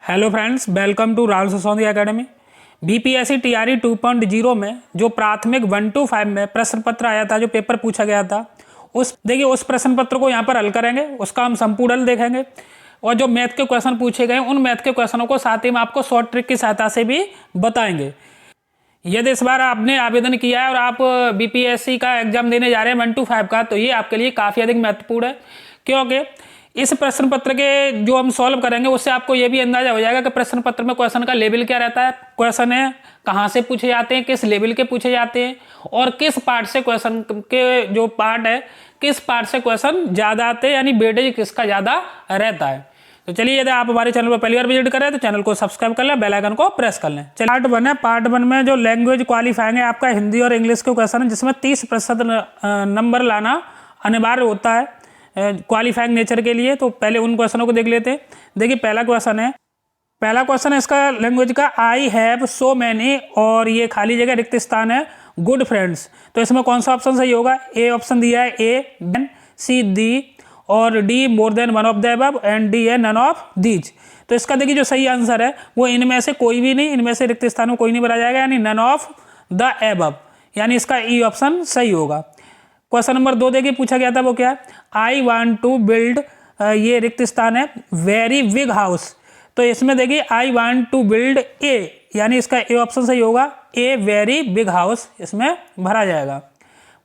Hello friends, welcome to Rahul Sasondi academy. BPSC TRE 2.0 में जो प्राथमिक 1 to 5 में प्रश्न पत्र आया था, जो पेपर पूछा गया था, उस प्रश्न पत्र को यहाँ पर हल करेंगे। उसका हम संपूर्ण हल देखेंगे और जो मैथ के क्वेश्चन पूछे गए उन मैथ के क्वेश्चनों को साथ ही में आपको शॉर्ट ट्रिक की सहायता से भी बताएंगे। यदि इस बार आपने आवेदन किया है और आप बीपीएससी का एग्जाम देने जा रहे हैं 1 to 5 का, तो ये आपके लिए काफ़ी अधिक महत्वपूर्ण है, क्योंकि इस प्रश्न पत्र के जो हम सॉल्व करेंगे उससे आपको ये भी अंदाजा हो जाएगा कि प्रश्न पत्र में क्वेश्चन का लेवल क्या रहता है, क्वेश्चन है कहाँ से पूछे जाते हैं, किस लेवल के पूछे जाते हैं और किस पार्ट से क्वेश्चन के जो पार्ट है किस पार्ट से क्वेश्चन ज़्यादा आते हैं, यानी वेटेज किसका ज़्यादा रहता है। तो चलिए, यदि आप हमारे चैनल पर पहली बार विजिट करें तो चैनल को सब्सक्राइब कर लें, बेल आइकन को प्रेस कर लें। चलिए, पार्ट 1 है। पार्ट 1 में जो लैंग्वेज क्वालिफाइंग है आपका हिंदी और इंग्लिश के क्वेश्चन है, जिसमें 30% नंबर लाना अनिवार्य होता है क्वालिफाइंग नेचर के लिए। तो पहले उन क्वेश्चनों को देख लेते हैं। देखिए, पहला क्वेश्चन है इसका लैंग्वेज का, आई हैव सो मैनी, और ये खाली जगह रिक्त स्थान है, गुड फ्रेंड्स। तो इसमें कौन सा ऑप्शन सही होगा? ए ऑप्शन दिया है ए, सी दी, और D more than one of the above, and D है नन ऑफ दीज। तो इसका देखिए जो सही आंसर है वो इनमें से कोई भी नहीं, इनमें से रिक्त स्थान में कोई नहीं भरा जाएगा, यानी नन ऑफ द अबव, यानी इसका ई ऑप्शन सही होगा। क्वेश्चन नंबर 2 देखिए पूछा गया था, वो क्या है? आई वांट टू बिल्ड, ये रिक्त स्थान है, वेरी बिग हाउस। तो इसमें देखिए I want to build a, यानी इसका ए ऑप्शन सही होगा, ए वेरी बिग हाउस इसमें भरा जाएगा।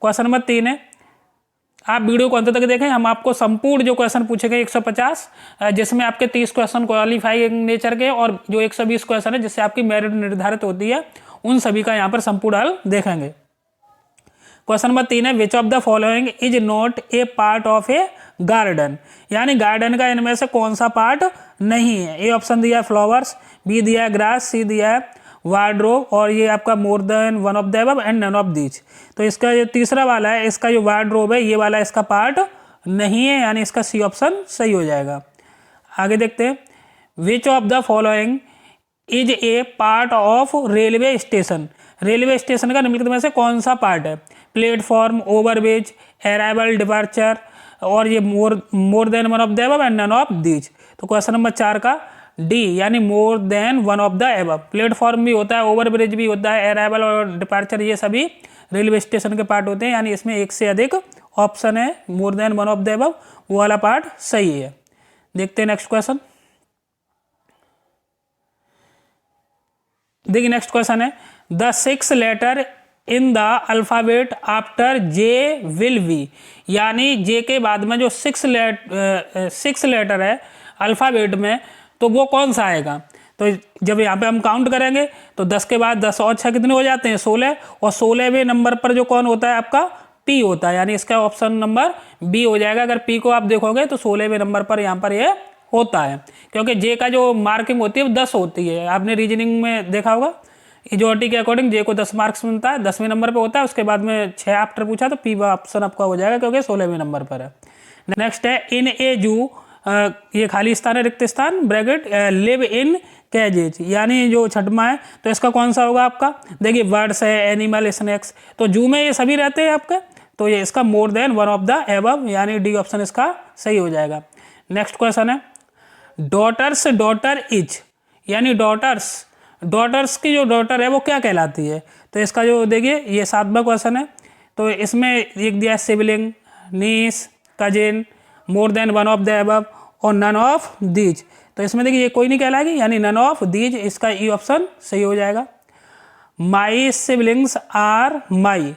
क्वेश्चन नंबर 3 है, आप वीडियो को अंत तक देखें, हम आपको संपूर्ण जो क्वेश्चन पूछेंगे 150, जिसमें आपके 30 क्वेश्चन क्वालिफाइंग नेचर के और जो 120 क्वेश्चन है जिससे आपकी मेरिट निर्धारित होती है, उन सभी का यहाँ पर संपूर्ण हल देखेंगे। क्वेश्चन नंबर 3 है, which of the following is not a part of A garden, यानी गार्डन का इनमें से कौन सा पार्ट नहीं है? ए ऑप्शन दिया है फ्लावर्स, बी दिया है ग्रास, सी दिया है वार्डरोब, और ये आपका more than one of the above and none of these. तो इसका जो तीसरा वाला है, इसका जो वार्डरोब है, ये वाला इसका पार्ट नहीं है, यानी इसका सी ऑप्शन सही हो जाएगा। आगे देखते हैं, which of the following is a part of railway station, railway station का निम्नलिखित में से कौन सा पार्ट है? प्लेटफॉर्म, ओवरब्रिज, अराइवल, डिपार्चर, और ये more than one of the above and none of these. तो क्वेश्चन नंबर 4 का डी, यानी more than one of the above. Platform भी होता है, ओवरब्रिज भी होता है, अराइवल और डिपार्चर, ये सभी रेलवे स्टेशन के पार्ट होते हैं, यानी इसमें एक से अधिक ऑप्शन है, more than one of the above वो वाला पार्ट सही है। देखते हैं नेक्स्ट क्वेश्चन। देखिए नेक्स्ट क्वेश्चन है, the 6 letter in the alphabet after J will be, यानी जे के बाद में जो 6 लेटर है अल्फाबेट में, तो वो कौन सा आएगा? तो जब यहाँ पे हम काउंट करेंगे तो 10 के बाद 10 और 6 कितने हो जाते हैं? 16, और 16वें नंबर पर जो कौन होता है आपका? पी होता है, यानी इसका ऑप्शन नंबर बी हो जाएगा। अगर पी को आप देखोगे तो 16वें नंबर पर यहाँ पर ये होता है, क्योंकि जे का जो मार्किंग होती है वो 10 होती है। आपने रीजनिंग में देखा होगा, इजोटी के अकॉर्डिंग जे को 10 मार्क्स मिलता है, 10वें नंबर पे होता है, उसके बाद में 6 आफ्टर पूछा तो पी ऑप्शन आपका हो जाएगा, क्योंकि 16वें नंबर पर है। नेक्स्ट है, इन ए जू, ये खाली स्थान है, रिक्त स्थान, ब्रैकेट, लिव इन कैजेज, यानी जो छठवां है, तो इसका कौन सा होगा आपका? देखिए बर्ड्स है, एनिमल, स्नैक्स, तो जू में ये सभी रहते हैं आपके, तो ये इसका मोर than one of the above, यानी डी ऑप्शन इसका सही हो जाएगा। नेक्स्ट क्वेश्चन है, डॉटर्स डॉटर इज, यानी डॉटर्स की जो डॉटर है वो क्या कहलाती है? तो इसका जो देखिए ये 7वां क्वेश्चन है, तो इसमें एक दिया है sibling, niece, cousin, more than one of the above और नन ऑफ दीज। तो इसमें देखिए ये कोई नहीं कहलाएगी, यानी नन ऑफ दीज, इसका ई ऑप्शन सही हो जाएगा। माई सिबलिंग्स आर माई,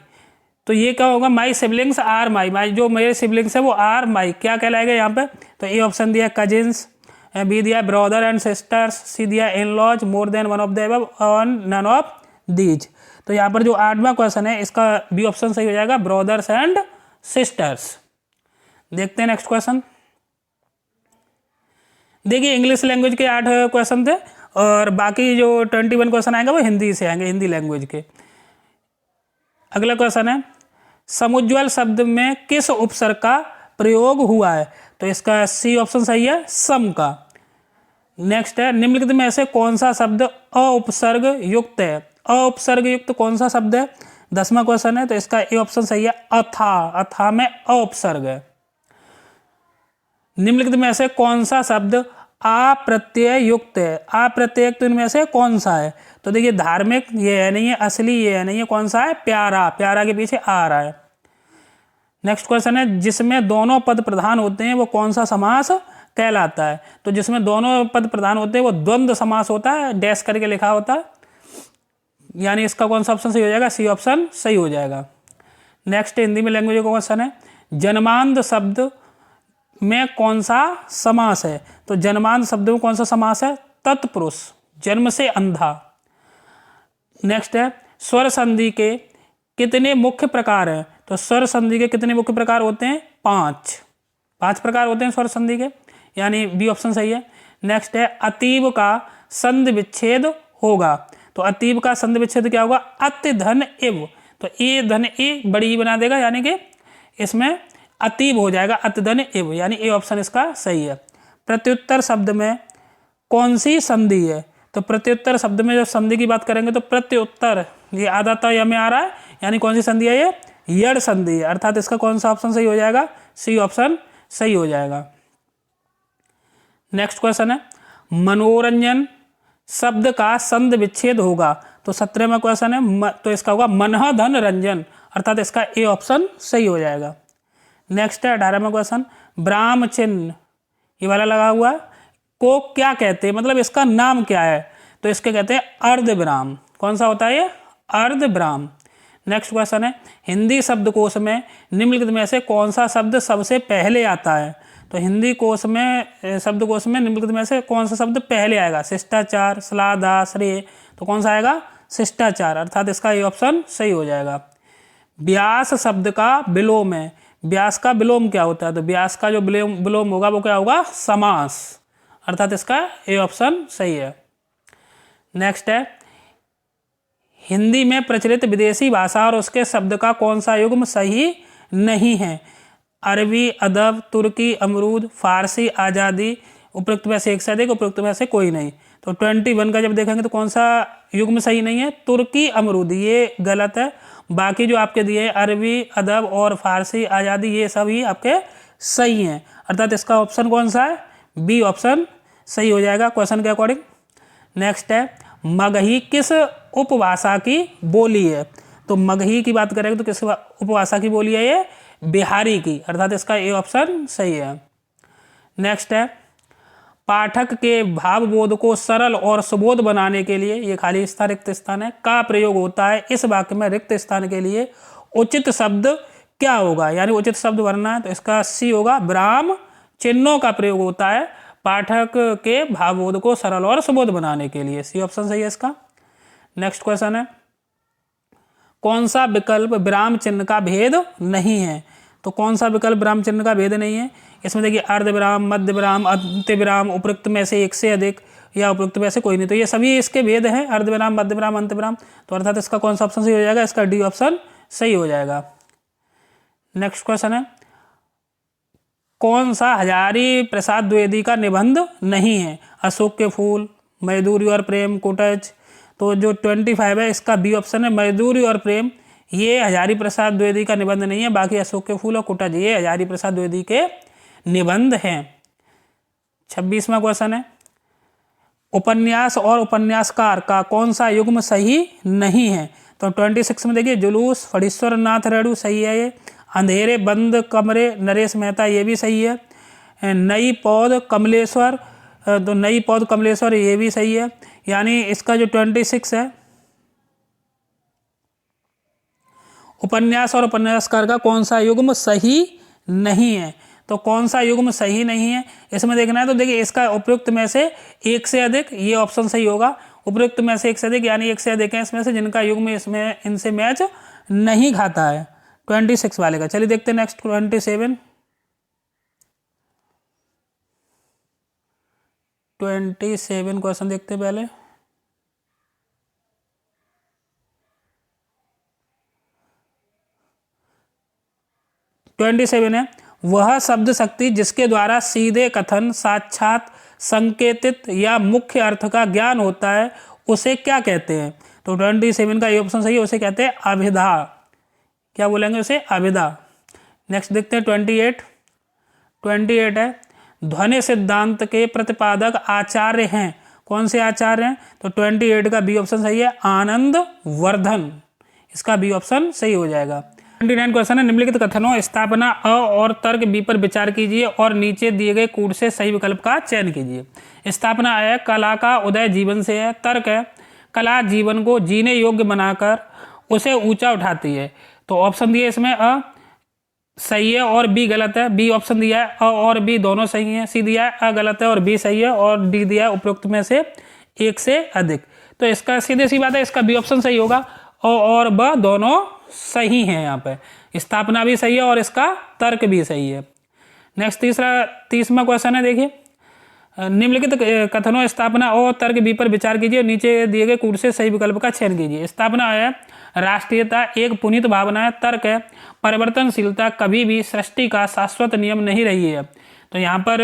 तो ये क्या होगा? माई सिबलिंग्स आर माई, जो मेरे सिबलिंग्स है वो आर माई, क्या कहलाएगा यहाँ पे? तो ए ऑप्शन दिया कजिन्स, बी दिया ब्रदर एंड सिस्टर्स, सी दिया in laws, more than one of the above और नन ऑफ दीज। तो यहाँ पर जो 8वां क्वेश्चन है इसका बी ऑप्शन सही हो जाएगा, ब्रदर्स एंड सिस्टर्स। देखते हैं नेक्स्ट क्वेश्चन। देखिए इंग्लिश लैंग्वेज के 8 क्वेश्चन थे, और बाकी जो 21 क्वेश्चन आएंगे वो हिंदी से आएंगे, हिंदी लैंग्वेज के। अगला क्वेश्चन है, समुज्ज्वल शब्द में किस उपसर्ग का प्रयोग हुआ है? तो इसका सी ऑप्शन सही है, सम का। नेक्स्ट है, निम्नलिखित में से कौन सा शब्द अउपसर्ग युक्त है? अउपसर्ग युक्त कौन सा शब्द है? 10वां क्वेश्चन है, तो इसका ए ऑप्शन सही है, अथा, अथा में अउपसर्ग है। निम्नलिखित में से कौन सा शब्द आ प्रत्यय युक्त है। आ प्रत्यय युक्त इनमें से कौन सा है? तो देखिए धार्मिक ये है नहीं है, असली ये है नहीं है, कौन सा है? प्यारा। प्यारा के पीछे आ रहा है। नेक्स्ट क्वेश्चन है, जिसमें दोनों पद प्रधान होते हैं वो कौन सा समास कहलाता है? तो जिसमें दोनों पद प्रधान होते हैं वो द्वंद्व समास होता है, डैश करके लिखा होता है, यानी इसका कौन सा ऑप्शन सही हो जाएगा? सी ऑप्शन सही हो जाएगा। नेक्स्ट हिंदी में लैंग्वेज का क्वेश्चन है, जन्मांध शब्द में कौन सा समास है? तो जन्मांध शब्द में कौन सा समास है? तत्पुरुष, जन्म से अंधा। नेक्स्ट है, स्वर संधि के कितने मुख्य प्रकार हैं? तो स्वर संधि के कितने मुख्य प्रकार होते हैं? 5 प्रकार होते हैं स्वर संधि के, यानी बी ऑप्शन सही है। नेक्स्ट है, अतीब का संधि विच्छेद होगा। तो अतीब का संधि विच्छेद क्या होगा? अति धन इव। तो ए धन ए बड़ी ई बना देगा, यानी कि इसमें अतीब हो जाएगा, अति धन इव, यानी ए ऑप्शन इसका सही है। प्रत्युत्तर शब्द में कौन सी संधि है? तो प्रत्युत्तर शब्द में जब संधि की बात करेंगे तो प्रत्युत्तर, ये आधा या में आ रहा है, यानी कौन सी संधि है? ये यड़ संधि है, अर्थात इसका कौन सा ऑप्शन सही हो जाएगा? सी ऑप्शन सही हो जाएगा। नेक्स्ट क्वेश्चन है, मनोरंजन शब्द का संधि विच्छेद होगा। तो 17वां क्वेश्चन है, तो इसका होगा मनः धन रंजन, अर्थात इसका ए ऑप्शन सही हो जाएगा। नेक्स्ट है 18वां क्वेश्चन, ब्राह्म चिन्ह ये वाला लगा हुआ है को क्या कहते हैं, मतलब इसका नाम क्या है? तो इसके कहते हैं अर्धविराम। कौन सा होता है ये? अर्धविराम। नेक्स्ट क्वेश्चन है, हिंदी शब्दकोश में निम्नलिखित में से कौन सा शब्द सबसे पहले आता है? तो हिंदी कोश में शब्दकोश में निम्नलिखित में से कौन सा शब्द पहले आएगा? शिष्टाचार, सलाह, श्रेय। तो कौन सा आएगा? शिष्टाचार, अर्थात इसका ये ऑप्शन सही हो जाएगा। व्यास शब्द का विलोम है। व्यास का विलोम क्या होता है? तो व्यास का जो विलोम होगा वो क्या होगा? समास, अर्थात इसका ए ऑप्शन सही है। नेक्स्ट है, हिंदी में प्रचलित विदेशी भाषा और उसके शब्द का कौन सा युग्म सही नहीं है? अरबी, अदब, तुर्की, अमरूद, फारसी, आज़ादी। उपरोक्त में से एक से अधिक, उपरोक्त में से कोई नहीं। तो 21 का जब देखेंगे तो कौन सा युग्म सही नहीं है? तुर्की, अमरूद, ये गलत है। बाकी जो आपके दिए अरबी, अदब और फारसी, आज़ादी, ये सभी आपके सही हैं, अर्थात इसका ऑप्शन कौन सा है? बी ऑप्शन सही हो जाएगा क्वेश्चन के अकॉर्डिंग। नेक्स्ट है, मगही किस उपभाषा की बोली है? तो मगही की बात करेंगे तो किस उपभाषा की बोली है? ये बिहारी की, अर्थात इसका ए ऑप्शन सही है। नेक्स्ट है, पाठक के भावबोध को सरल और सुबोध बनाने के लिए, ये खाली स्थान रिक्त स्थान है, का प्रयोग होता है। इस वाक्य में रिक्त स्थान के लिए उचित शब्द क्या होगा? यानी उचित शब्द भरना है, तो इसका सी होगा, विराम चिन्हों का प्रयोग होता है पाठक के भावबोध को सरल और सुबोध बनाने के लिए। सी ऑप्शन सही है इसका। नेक्स्ट क्वेश्चन है, कौन सा विकल्प विराम चिन्ह का भेद नहीं है? तो कौन सा विकल्प विराम चिन्ह का भेद नहीं है? इसमें देखिए अर्ध विराम, मध्य विराम, अंत्य विराम, उपरोक्त में से एक से अधिक, या उपरोक्त में से कोई नहीं। तो ये सभी इसके भेद हैं, अर्ध विराम, मध्य विराम, अंत्य विराम। तो अर्थात इसका कौन सा ऑप्शन सही हो जाएगा? इसका डी ऑप्शन सही हो जाएगा। नेक्स्ट क्वेश्चन है, कौन सा हजारी प्रसाद द्विवेदी का निबंध नहीं है? अशोक के फूल, मजदूरी और प्रेम, कोटज। तो जो 25 है इसका बी ऑप्शन है, मजदूरी और प्रेम। ये हजारी प्रसाद द्विवेदी का निबंध नहीं है, बाकी अशोक के फूल और कोटज ये हजारी प्रसाद द्विवेदी के निबंध हैं। 26वां क्वेश्चन है, उपन्यास और उपन्यासकार का कौन सा युग्म सही नहीं है? तो 26 में देखिए जुलूस, फणीश्वर नाथ रेणु सही है ये। अंधेरे बंद कमरे, नरेश मेहता, ये भी सही है। नई पौध कमलेश्वर, तो नई पौध कमलेश्वर ये भी सही है। यानी इसका जो 26 है, उपन्यास और उपन्यासकार का कौन सा युग्म सही नहीं है? तो कौन सा युग्म सही नहीं है इसमें देखना है। तो देखिए इसका उपयुक्त में से एक से अधिक, ये ऑप्शन सही होगा। उपयुक्त में से एक से अधिक, यानी एक से अधिक है इसमें से जिनका युग्म इसमें इनसे मैच नहीं खाता है 26 वाले का। चलिए देखते हैं नेक्स्ट 27 क्वेश्चन देखते हैं पहले। है, वह शब्द शक्ति जिसके द्वारा सीधे कथन, साक्षात, संकेतित या मुख्य अर्थ का ज्ञान होता है उसे क्या कहते हैं? तो 27 का ये ऑप्शन सही है, उसे कहते हैं अभिधा। क्या बोलेंगे उसे? अभिधा। नेक्स्ट देखते हैं 28 है, ध्वनि सिद्धांत के प्रतिपादक आचार्य हैं। कौन से आचार्य हैं? तो 28 का बी ऑप्शन सही है, आनंद वर्धन, इसका बी ऑप्शन सही हो जाएगा। 29 क्वेश्चन है, निम्नलिखित कथनों स्थापना अ और तर्क बी पर विचार कीजिए और नीचे दिए गए कूट से सही विकल्प का चयन कीजिए। स्थापना है, कला का उदय जीवन से है। तर्क है, कला जीवन को जीने योग्य बनाकर उसे ऊंचा उठाती है। तो ऑप्शन दिए इसमें अ सही है और बी गलत है। बी ऑप्शन दिया है अ और बी दोनों सही हैं। सी दिया है अ गलत है और बी सही है, और डी दिया है उपरोक्त में से एक से अधिक। तो इसका सीधे सी बात है, इसका बी ऑप्शन सही होगा। अ और ब दोनों सही हैं। यहाँ पे स्थापना भी सही है और इसका तर्क भी सही है। नेक्स्ट 30वां क्वेश्चन है, देखिए निम्नलिखित कथनों स्थापना और तर्क बी पर विचार कीजिए, नीचे दिए गए कूट से सही विकल्प का चयन कीजिए। स्थापना है, राष्ट्रीयता एक पुनीत भावना है। तर्क है, परिवर्तनशीलता कभी भी सृष्टि का शाश्वत नियम नहीं रही है। तो यहाँ पर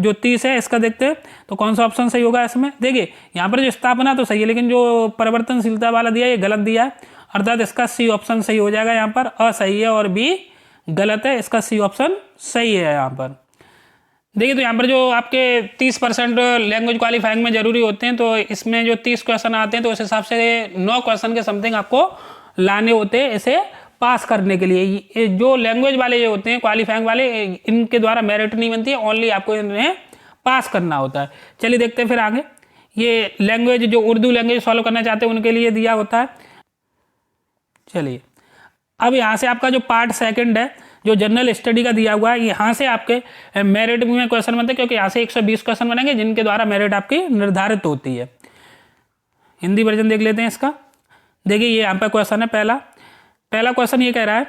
जो 30 है इसका देखते हैं तो कौन सा ऑप्शन सही होगा इसमें। देखिए यहाँ पर जो स्थापना तो सही है, लेकिन जो परिवर्तनशीलता वाला दिया है ये गलत दिया है, अर्थात इसका सी ऑप्शन सही हो जाएगा। यहाँ पर अ सही है और बी गलत है, इसका सी ऑप्शन सही है यहाँ पर। देखिए तो यहाँ पर जो आपके 30% लैंग्वेज क्वालिफाइंग में जरूरी होते हैं, तो इसमें जो 30 क्वेश्चन आते हैं तो उस हिसाब से 9 क्वेश्चन के समथिंग आपको लाने होते हैं इसे पास करने के लिए। जो लैंग्वेज वाले जो होते हैं क्वालिफाइंग वाले, इनके द्वारा मेरिट नहीं बनती है, ओनली आपको इन्हें पास करना होता है। चलिए देखते हैं फिर आगे। ये लैंग्वेज जो उर्दू लैंग्वेज फॉलो करना चाहते हैं उनके लिए दिया होता है। चलिए अब यहाँ से आपका जो पार्ट सेकंड है जो जनरल स्टडी का दिया हुआ है, यहाँ से आपके मेरिट में क्वेश्चन बनते हैं, क्योंकि यहाँ से 120 क्वेश्चन बनेंगे जिनके द्वारा मेरिट आपकी निर्धारित होती है। हिंदी वर्जन देख लेते हैं इसका। देखिए ये यहाँ पर क्वेश्चन है, पहला क्वेश्चन ये कह रहा है,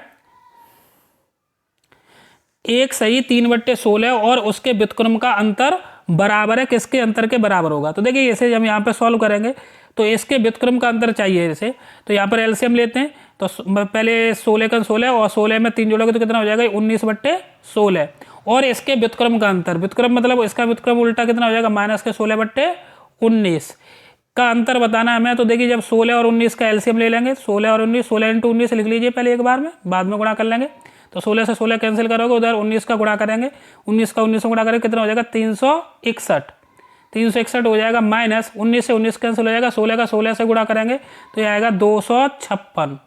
एक सही 3/16 और उसके व्युत्क्रम का अंतर बराबर है, किसके अंतर के बराबर होगा। तो देखिए इसे हम यहाँ पे सॉल्व करेंगे तो इसके व्युत्क्रम का अंतर चाहिए इसे, तो यहाँ पर एलसीएम लेते हैं। तो पहले 16 का 16 और 16 में 3 जोड़ोगे तो कितना हो जाएगा 19/16, और इसके व्युत्क्रम का अंतर, व्युत्क्रम मतलब इसका व्युत्क्रम उल्टा कितना हो जाएगा -16/19 का अंतर बताना है हमें। तो देखिए जब 16 और 19 का एलसीएम ले लेंगे, 16 और 19, 16 × 19 लिख लीजिए पहले एक बार में, बाद में गुणा कर लेंगे। तो 16 से 16 कैंसिल करोगे, उधर 19 का गुणा करेंगे, 19 का 19 से गुणा करेंगे कितना हो जाएगा 361 हो जाएगा, माइनस 19 से 19 कैंसिल हो जाएगा, 16 का 16 से गुणा करेंगे तो ये आएगा 256,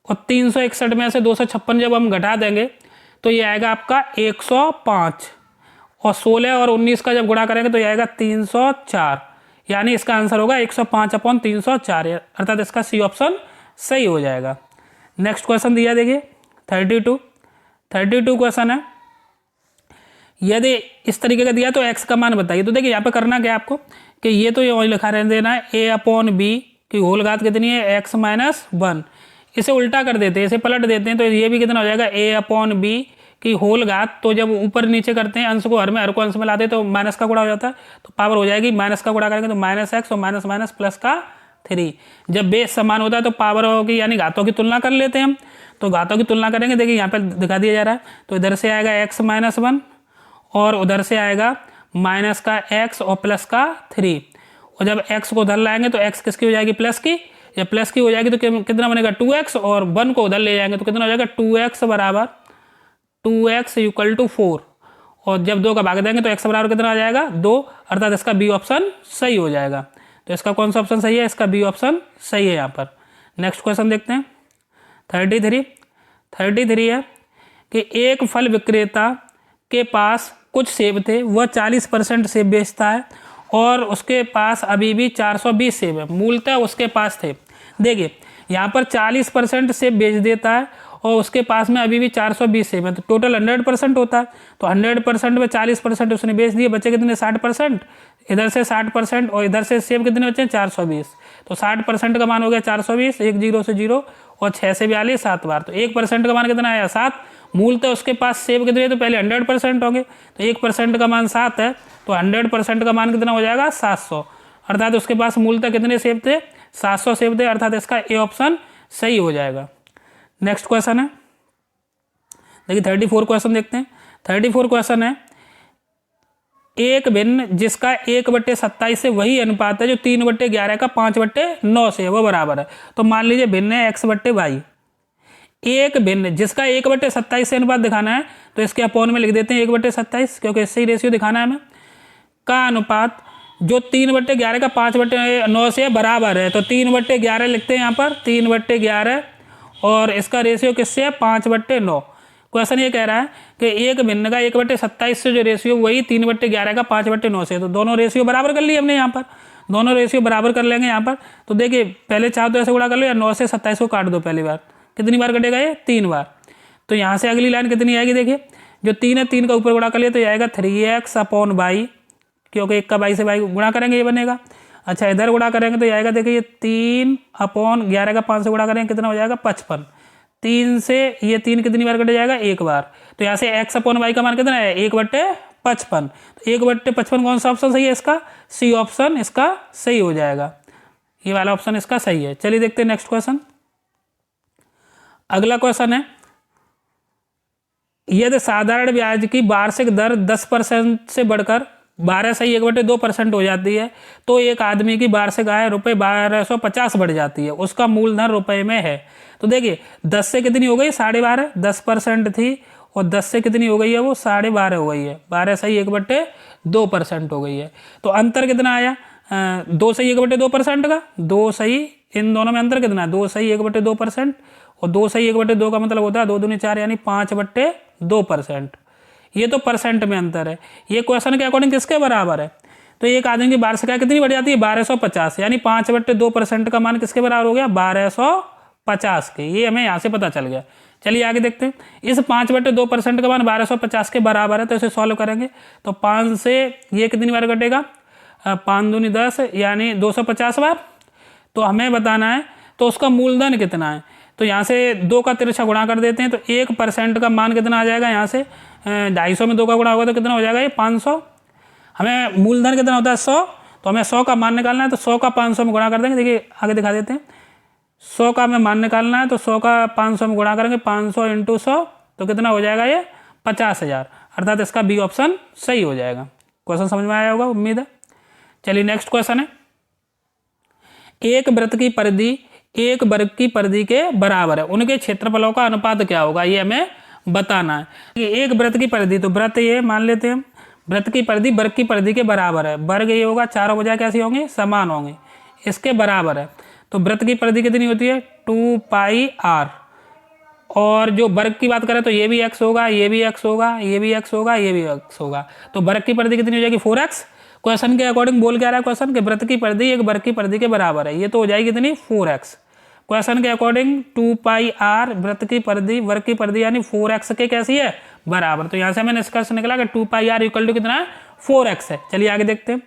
और 361 में से 256 जब हम घटा देंगे तो ये आएगा आपका 105, और 16 और 19 का जब गुणा करेंगे तो ये आएगा 304, यानी इसका आंसर होगा 105/304, अर्थात इसका सी ऑप्शन सही हो जाएगा। नेक्स्ट क्वेश्चन दिया देखिए 32 क्वेश्चन है, यदि इस तरीके का दिया तो x का मान बताइए। तो देखिए यहाँ पे करना क्या है आपको कि ये तो ये लिखा रहने देना है, a/b की होल घात कितनी है x - 1, इसे उल्टा कर देते हैं, इसे पलट देते हैं, तो ये भी कितना हो जाएगा a/b की होल घात। तो जब ऊपर नीचे करते हैं अंश को हर में, हर को अंश में लाते हैं तो माइनस का गुणा हो जाता है, तो पावर हो जाएगी, माइनस का गुणा करेंगे तो -x और माइनस प्लस का 3। जब बेस समान होता है तो पावर होगी यानी घातों की तुलना कर लेते हैं हम, तो घातों की तुलना करेंगे। देखिए यहाँ पे दिखा दिया जा रहा है, तो इधर से आएगा x - 1 और उधर से आएगा माइनस का x और प्लस का 3, और जब x को उधर लाएंगे तो x किसकी हो जाएगी प्लस की, जब प्लस की हो जाएगी तो कितना बनेगा 2x, और 1 को उधर ले जाएंगे तो कितना हो जाएगा 2x = 2x = 4, और जब 2 का भाग देंगे तो x बराबर कितना आ जाएगा 2, अर्थात इसका बी ऑप्शन सही हो जाएगा। तो इसका कौन सा ऑप्शन सही है, इसका बी ऑप्शन सही है यहाँ पर। नेक्स्ट क्वेश्चन देखते हैं 33 है कि एक फल विक्रेता के पास कुछ सेब थे, वह 40% सेब बेचता है और उसके पास अभी भी 420 सेब है, मूलतः उसके पास थे। देखिए यहाँ पर 40% सेब बेच देता है और उसके पास में अभी भी 420 सेब है, तो टोटल 100% होता है। तो 100% में 40% उसने बेच दिए, बचे कितने 60%, इधर से 60% और इधर से सेब कितने बचे 420, तो 60% का मान हो गया 420, 1 0 से 0 और 6 से 42 7 बार, तो 1% का मान कितना आया 7। मूलतः उसके पास सेब कितने, तो पहले 100% होंगे, तो 1% का मान 7 है, तो 100% का मान कितना हो जाएगा 700, अर्थात उसके पास मूलतः कितने सेब थे 700 सेब थे, अर्थात इसका ए ऑप्शन सही हो जाएगा। नेक्स्ट क्वेश्चन है देखिए 34 क्वेश्चन देखते हैं। 34 क्वेश्चन है, एक भिन्न जिसका 1/27 से वही अनुपात है जो 3/11 का 5/9 से है, वो बराबर है। तो मान लीजिए भिन्न है x/y, एक भिन्न जिसका 1/27 से अनुपात दिखाना है तो इसके अपोन में लिख देते हैं 1/27, क्योंकि इससे ही रेशियो दिखाना है हमें, का अनुपात जो 3/11 का 5/9 से बराबर है। तो 3/11 लिखते हैं यहाँ पर, 3/11, और इसका रेशियो किससे है, 5/9। क्वेश्चन ये कह रहा है कि एक भिन्न का 1/27 से जो रेशियो वही 3/11 का 5/9 से, तो दोनों रेशियो बराबर कर लिए हमने यहाँ पर, दोनों रेशियो बराबर कर लेंगे यहाँ पर। तो देखिए पहले चाहो तो ऐसे गुणा कर लो, या 9 से 27 को काट दो पहली बार, कितनी बार कटेगा ये, 3 बार। तो यहाँ से अगली लाइन कितनी आएगी, देखिए जो 3 है 3 का ऊपर गुणा कर लिया तो ये आएगा 3x/y, क्योंकि 1 का 22 से y गुणा करेंगे ये बनेगा। अच्छा इधर गुणा करेंगे तो ये आएगा, देखिए ये 3/11 का 5 से गुणा करेंगे कितना हो जाएगा, 55। 3 से ये 3 कितनी बार कट जाएगा, 1 बार। तो यहाँ से x/y का मान कितना है, 1/55। तो 1/55 कौन सा ऑप्शन सही है इसका, सी ऑप्शन इसका सही हो जाएगा, ये वाला ऑप्शन इसका सही है। चलिए देखते हैं नेक्स्ट क्वेश्चन। अगला क्वेश्चन है, यदि साधारण ब्याज की वार्षिक दर 10% से बढ़कर 12.1/2% हो जाती है तो एक आदमी की वार्षिक आय रुपये 1250 बढ़ जाती है, उसका मूलधन रुपए में है। तो देखिए 10 से कितनी हो गई, 12.5, 10% थी, और 10 से कितनी हो गई है, वो 12.5 हो गई है, 12.1/2% हो गई है। तो अंतर कितना आया, 2.1/2% का, 2 सही, इन दोनों में अंतर कितना है, 2.1/2%, और 2.1/2 का मतलब होता है 2 दूनी 4 यानी 5/2%। ये तो परसेंट में अंतर है। ये क्वेश्चन के अकॉर्डिंग किसके बराबर है, तो एक आदमी की वार्षिक आय कितनी बढ़ जाती है, 1250, यानी 5/2% का मान किसके बराबर हो गया, 1250 के। ये हमें यहाँ से पता चल गया। चलिए आगे देखते हैं। इस 5/2% का मान 1250 के बराबर है, तो इसे सॉल्व करेंगे तो 5 से ये कितनी बार कटेगा, 5 दूनी 10 यानी 250 बार। तो हमें बताना है तो उसका मूलधन कितना है, तो यहाँ से 2 का तिरछा गुणा कर देते हैं, तो 1% का मान कितना आ जाएगा, यहाँ से 250 में 2 का गुणा होगा तो कितना हो जाएगा, ये 500। हमें मूलधन कितना होता है, 100, तो हमें 100 का मान निकालना है, तो 100 का 500 में गुणा कर देंगे। देखिए आगे दिखा देते हैं, 100 का हमें मान निकालना है, तो 100 का 500 में गुणा करेंगे, 500 × 100 तो कितना हो जाएगा, ये 50,000, अर्थात इसका बी ऑप्शन सही हो जाएगा। क्वेश्चन समझ में आया होगा उम्मीद है। चलिए नेक्स्ट क्वेश्चन है, एक वृत्त की परिधि एक वर्ग की परिधि के बराबर है, उनके क्षेत्रफलों का अनुपात क्या होगा, ये हमें बताना है। एक वृत्त की परिधि, तो वृत्त ये मान लेते हैं, वृत्त की परिधि वर्ग की परिधि के बराबर है, वर्ग ये होगा, चारों भुजाएं कैसी होंगी, समान होंगी, इसके बराबर है। तो वृत्त की परिधि कितनी होती है, 2πr, और जो वर्ग की बात करें तो ये भी x होगा, ये भी x होगा, ये भी x होगा, ये भी x होगा। तो वर्ग की परिधि कितनी हो जाएगी, 4x। क्वेश्चन के अकॉर्डिंग बोल क्या रहा है क्वेश्चन, के वृत्त की परिधि एक वर्ग की परिधि के बराबर है, ये तो हो जाएगी कितनी, 4x। क्वेश्चन के अकॉर्डिंग 2πr वृत्त की परिधि वर्ग की परिधि यानी 4x के कैसी है, बराबर। तो यहाँ से हमें निष्कर्ष निकला कि 2πr इक्वल टू कितना है, 4x है। चलिए आगे देखते हैं,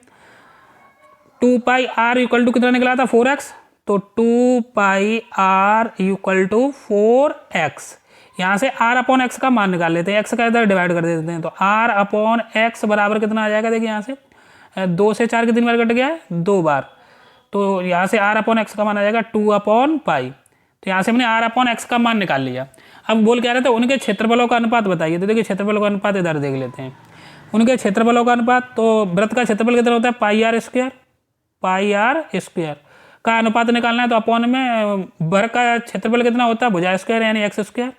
2πr इक्वल टू कितना निकला था, 4x। तो 2πr इक्वल टू 4x, यहाँ से r/x का मान निकाल लेते हैं, x का इधर डिवाइड कर देते हैं, तो r/x बराबर कितना आ जाएगा, देखिए यहाँ से 2 से 4 कितनी बार कट गया है, 2 बार। तो यहाँ से r/x का मान आ जाएगा 2/π। तो यहाँ से हमने r/x का मान निकाल लिया। अब बोल क्या रहे थे, उनके क्षेत्रफलों का अनुपात बताइए। तो देखिए क्षेत्रफलों का अनुपात इधर देख लेते हैं, उनके क्षेत्रफलों का अनुपात, तो वृत्त का क्षेत्रफल कितना होता है, πr² का अनुपात निकालना है, तो अपॉन में वर्ग का क्षेत्रफल कितना होता है, भुजा स्क्वायर यानी x²,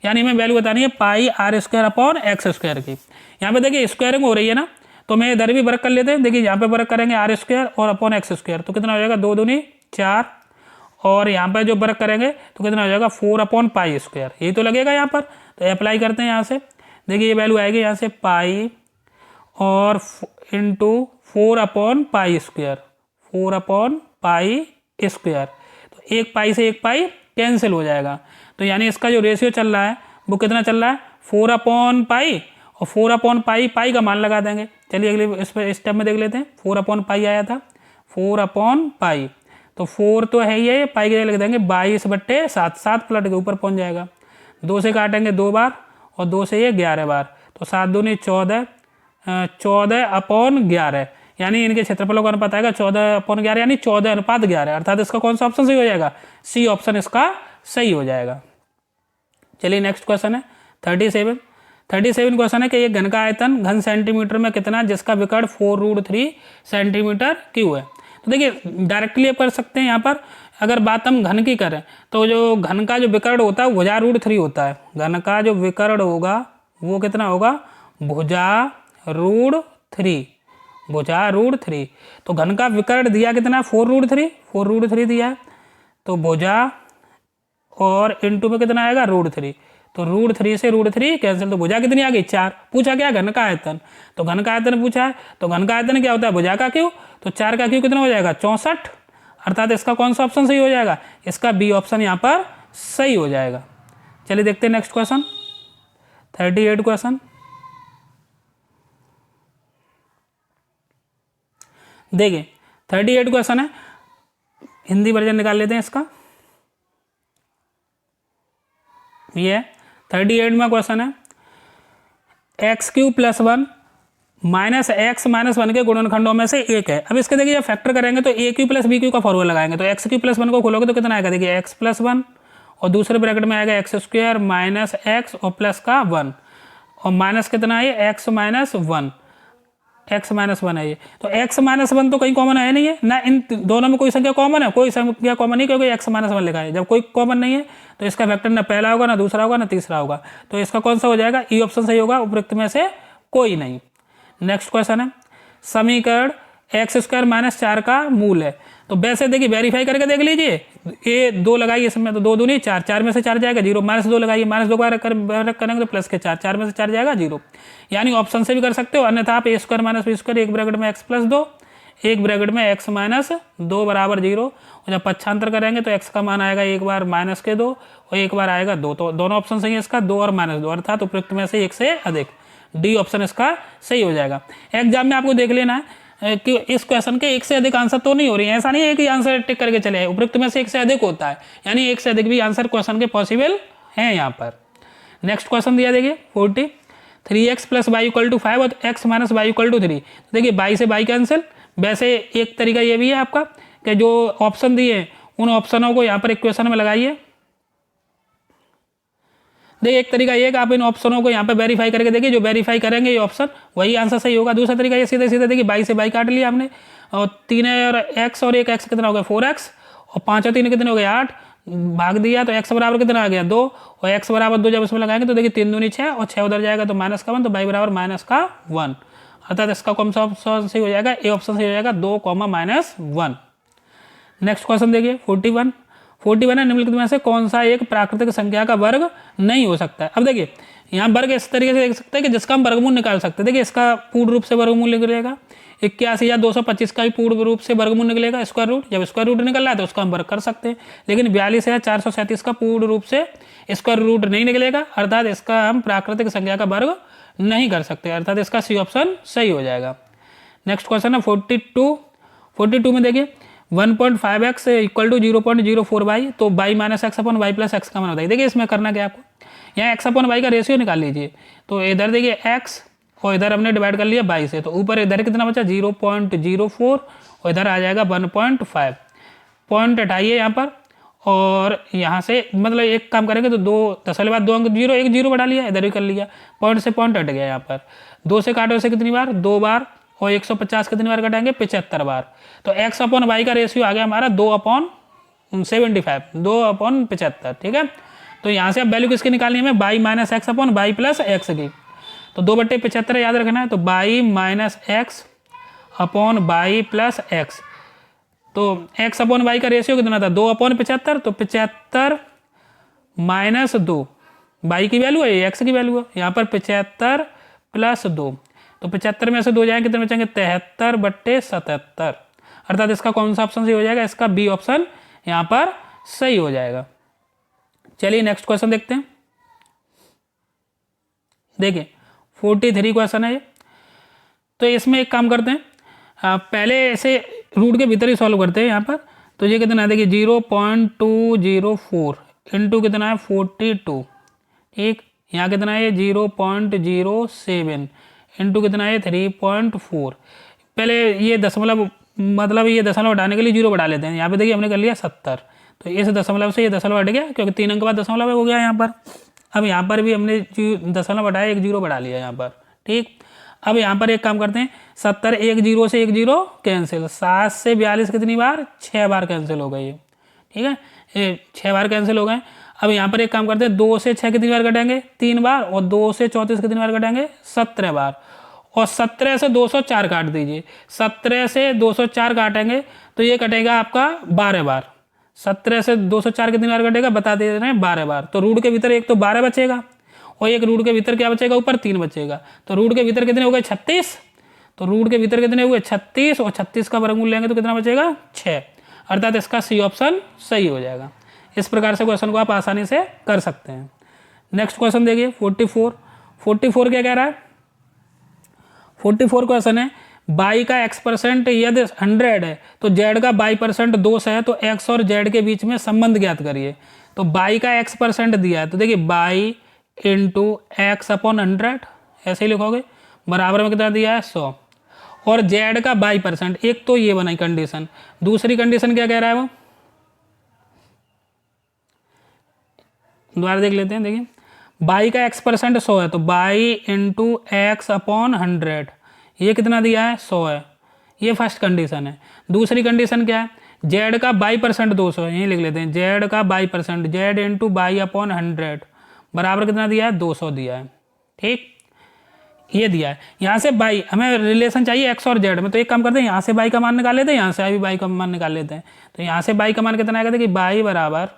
यानी हमें वैल्यू बतानी है πr²/x² की। यहाँ पे देखिए स्क्वायरिंग हो रही है ना, तो मैं इधर भी वर्ग कर लेते हैं। देखिए यहाँ पे वर्ग करेंगे r² और अपॉन x², तो कितना हो जाएगा, 2 दूनी 4, और यहाँ पे जो वर्ग करेंगे तो कितना हो जाएगा, 4/π²। यही तो लगेगा यहाँ पर, तो अप्लाई करते हैं यहाँ से। देखिए ये वैल्यू आएगी यहाँ से पाई और इंटू 4/π², 4/π²। तो एक पाई से एक पाई कैंसिल हो जाएगा, तो यानी इसका जो रेशियो चल रहा है वो कितना चल रहा है, 4/π, और 4/π पाई का मान लगा देंगे। चलिए अगले इस पर स्टेप में देख लेते हैं, 4/π आया था, 4/π, तो 4 तो है ही है, पाई के जगह लिख देंगे 22/7, 7 पलट के ऊपर पहुंच जाएगा। 2 से काटेंगे 2 बार, और 2 से ये 11 बार, तो 7 दूनी 14, 14/11, यानी इनके क्षेत्रफलों का अनुपात आएगा 14/11, यानी 14:11, अर्थात इसका कौन सा ऑप्शन सही हो जाएगा, सी ऑप्शन इसका सही हो जाएगा। चलिए नेक्स्ट क्वेश्चन है 37 क्वेश्चन है कि एक घन का आयतन घन सेंटीमीटर में कितना, जिसका विकर्ण 4√3 सेंटीमीटर क्यूब है। तो देखिए डायरेक्टली आप कर सकते हैं, यहाँ पर अगर बात हम घन की करें तो जो घन का जो विकर्ण होता है वो भुजा रूट 3 होता है। घन का जो विकर्ण होगा वो कितना होगा, भुजा रूट 3, भुजा रूट 3। तो घन का विकर्ण दिया कितना, 4√3, 4√3 दिया है। तो भुजा और इंटू में कितना आएगा, √3। तो √3 से √3 कैंसिल, तो भुजा कितनी आ गई, 4। पूछा क्या, घन का आयतन, तो घन का आयतन पूछा है। तो घन का आयतन क्या होता है, भुजा का क्यू। तो 4 का क्यू कितना हो जाएगा, 64। अर्थात इसका कौन सा ऑप्शन सही हो जाएगा, इसका बी ऑप्शन यहाँ पर सही हो जाएगा। चलिए देखते हैं नेक्स्ट क्वेश्चन, 38 क्वेश्चन। देखिए 38 क्वेश्चन है, हिंदी वर्जन निकाल लेते हैं इसका। ये 38 में क्वेश्चन है, x³ + 1 -x - 1 के गुणनखंडों में से एक है। अब इसके देखिए ये फैक्टर करेंगे तो a³ + b³ का फॉर्मूला लगाएंगे। तो x³ + 1 को खोलोगे तो कितना आएगा, देखिए x + 1 और दूसरे ब्रैकेट में आएगा x² - x और प्लस का 1 और माइनस कितना है, x - 1, x - 1 है ये। तो x - 1 तो कहीं कॉमन है नहीं है ना, इन दोनों में कोई संख्या कॉमन है, कोई संख्या कॉमन नहीं, क्योंकि x - 1 लिखा है। जब कोई कॉमन नहीं है तो इसका वेक्टर ना पहला होगा, ना दूसरा होगा, ना तीसरा होगा। तो इसका कौन सा हो जाएगा, ई ऑप्शन सही होगा, उपरोक्त में से कोई नहीं। नेक्स्ट क्वेश्चन है, समीकरण x² - 4 का मूल है। तो वैसे देखिए वेरीफाई करके देख लीजिए, ये 2 लगाइए इसमें, तो 2 दूनी 4, 4 में से 4 जाएगा 0, -2 लगाइए, -2 बार करेंगे तो प्लस के 4, 4 में से 4 जाएगा 0। यानी ऑप्शन से भी कर सकते हो, अन्यथा आप a² - b², एक ब्रैकेट में x + 2, एक ब्रैकेट में x - 2 बराबर 0। और जब पक्षांतर करेंगे तो x का मान आएगा एक बार -2 और एक बार आएगा 2। तो दोनों ऑप्शन सही है इसका, 2 और -2, अर्थात उपरोक्त में से एक से अधिक, डी ऑप्शन इसका सही हो जाएगा। एग्जाम में आपको देख लेना है कि इस क्वेश्चन के एक से अधिक आंसर तो नहीं हो रही है, ऐसा नहीं है कि आंसर टिक करके चले आए, उपरोक्त में से एक से अधिक होता है, यानी एक से अधिक भी आंसर क्वेश्चन के पॉसिबल हैं यहाँ पर। नेक्स्ट क्वेश्चन दिया देखिए 40, 3x + y = 5 और x - y = 3। देखिए y से y कैंसिल। वैसे एक तरीका ये भी है आपका कि जो ऑप्शन दिए उन ऑप्शनों को यहाँ पर इक्वेशन में लगाइए। देखिए एक तरीका ये है कि आप इन ऑप्शनों को यहाँ पे वेरीफाई करके देखिए, जो वेरीफाई करेंगे ये ऑप्शन वही आंसर सही होगा। दूसरा तरीका ये सीधे सीधे देखिए, 22 से 22 काट लिया हमने और 3 और x और 1 x कितना हो गया 4x और 5 और 3 कितने हो गए 8, भाग दिया तो x बराबर कितना आ गया 2 और x बराबर 2 जब उसमें लगाएंगे तो देखिए 3 दूनी 6 और 6 उधर जाएगा तो -1, तो y बराबर -1, अर्थात इसका कौन सा ऑप्शन सही हो जाएगा, ए ऑप्शन सही हो जाएगा, 2, -1। नेक्स्ट क्वेश्चन देखिए 41 है, निम्नलिखित में से कौन सा एक प्राकृतिक संख्या का वर्ग नहीं हो सकता है। अब देखिए यहाँ वर्ग इस तरीके से देख सकते हैं कि जिसका हम वर्गमूल निकाल सकते हैं। देखिए इसका पूर्ण रूप से वर्गमूल निकलेगा 81,225 का भी पूर्ण रूप से वर्गमूल निकलेगा, स्क्वायर रूट। जब स्क्वायर रूट निकल रहा है तो उसका हम वर्ग कर सकते हैं, लेकिन 42,437 का पूर्ण रूप से स्क्वायर रूट नहीं निकलेगा, अर्थात इसका हम प्राकृतिक संख्या का वर्ग नहीं कर सकते, अर्थात इसका सी ऑप्शन सही हो जाएगा। नेक्स्ट क्वेश्चन है 42 में देखिए 1.5x = 0.04y, तो y - x/y + x का मान बताइए। देखिए इसमें करना क्या आपको, यहाँ x/y का रेशियो निकाल लीजिए। तो इधर देखिए x और इधर हमने डिवाइड कर लिया y से, तो ऊपर इधर कितना बचा 0.04 और इधर आ जाएगा 1.5, पॉइंट हटाइए यहाँ पर और यहाँ से मतलब एक काम करेंगे तो 2 अंक 0, एक 0 बढ़ा लिया, इधर भी कर लिया, पॉइंट से पॉइंट हट गया यहाँ पर। 2 से काटो से कितनी बार 2 बार और 150 कितनी बार कटाएंगे 75 बार। तो x/y का रेशियो आ गया हमारा 2/75, 2/75, ठीक है। तो यहाँ से अब वैल्यू किसकी निकालनी है, y - x/y + x की। तो 2/75 याद रखना है, तो y - x/y + x। तो x/y का रेशियो कितना था 2/75, तो 75 - 2 y की वैल्यू है, x की वैल्यू है, यहाँ पर 75 + 2, तो 75 में से 2 जाएंगे कितने बचेंगे 73/77, अर्थात इसका कौन सा ऑप्शन सही हो जाएगा, इसका बी ऑप्शन यहाँ पर सही हो जाएगा। चलिए नेक्स्ट क्वेश्चन देखते हैं। देखिए 43 क्वेश्चन है ये, तो इसमें एक काम करते हैं, पहले ऐसे रूट के भीतर ही सॉल्व करते हैं यहाँ पर। तो ये कितना है देखिए 0.204 इंटू कितना है 42, ठीक। यहाँ कितना है 0.07 इंटू कितना है 3.4। पहले ये दशमलव मतलब ये दशमलव हटाने के लिए 0 बढ़ा लेते हैं। यहाँ पे देखिए हमने कर लिया 70, तो इस दशमलव से ये दशमलव हट गया क्योंकि 3 अंक बाद दशमलव हो गया यहाँ पर। अब यहाँ पर भी हमने दशमलव हटाया, एक 0 बढ़ा लिया यहाँ पर, ठीक। अब यहाँ पर एक काम करते हैं 70, एक 0 से एक 0 कैंसिल, 7 से 42 कितनी बार 6 बार कैंसिल हो गई है, ठीक है, ये 6 बार कैंसिल हो गए। अब यहाँ पर एक काम करते हैं, 2 से 6 कितनी बार कटेंगे, 3 बार, और 2 से 34 कितनी बार कटेंगे, 17 बार, और 17 से 204 काट दीजिए। 17 से 204 काटेंगे तो ये कटेगा आपका 12 बार। 17 से 204 कितनी बार कटेगा बता दे रहे हैं, 12 बार। तो रूट के भीतर एक तो 12 बचेगा और एक रूट के भीतर क्या बचेगा, ऊपर 3 बचेगा। तो रूट के भीतर कितने हो गए, 36। तो रूट के भीतर कितने हुए, 36, और 36 का वर्गमूल लेंगे तो कितना बचेगा, 6। अर्थात इसका सी ऑप्शन सही हो जाएगा। इस प्रकार से क्वेश्चन को आप आसानी से कर सकते हैं। नेक्स्ट क्वेश्चन देखिए 44 क्या कह रहा है, 44 क्वेश्चन है, बाई का x% यदि 100 है तो z का बाई% दोष है तो x और z के बीच में संबंध ज्ञात करिए। तो बाई का x% दिया है तो देखिए बाई इंटू एक्स अपॉन 100 ऐसे ही लिखोगे, बराबर में कितना दिया है 100, और z का बाई%। एक तो ये बनाई कंडीशन, दूसरी कंडीशन क्या कह रहा है वो दोबारा देख लेते हैं। देखिए बाई का x% 100 है तो बाई इंटू एक्स अपॉन 100, ये कितना दिया है 100 है, ये फर्स्ट कंडीशन है। दूसरी कंडीशन क्या है, z का बाई% 200 है, यही लिख लेते हैं, z का by%, z into by upon 100 बराबर कितना दिया है 200 दिया है। ठीक, ये दिया है। यहाँ से बाई हमें रिलेशन चाहिए x और z में, तो एक काम करते हैं, यहाँ से बाई का मान निकाल लेते हैं, यहाँ से भी बाई का मान निकाल लेते हैं। तो यहाँ से बाई का मान कितना आएगा, देखिए बाई बराबर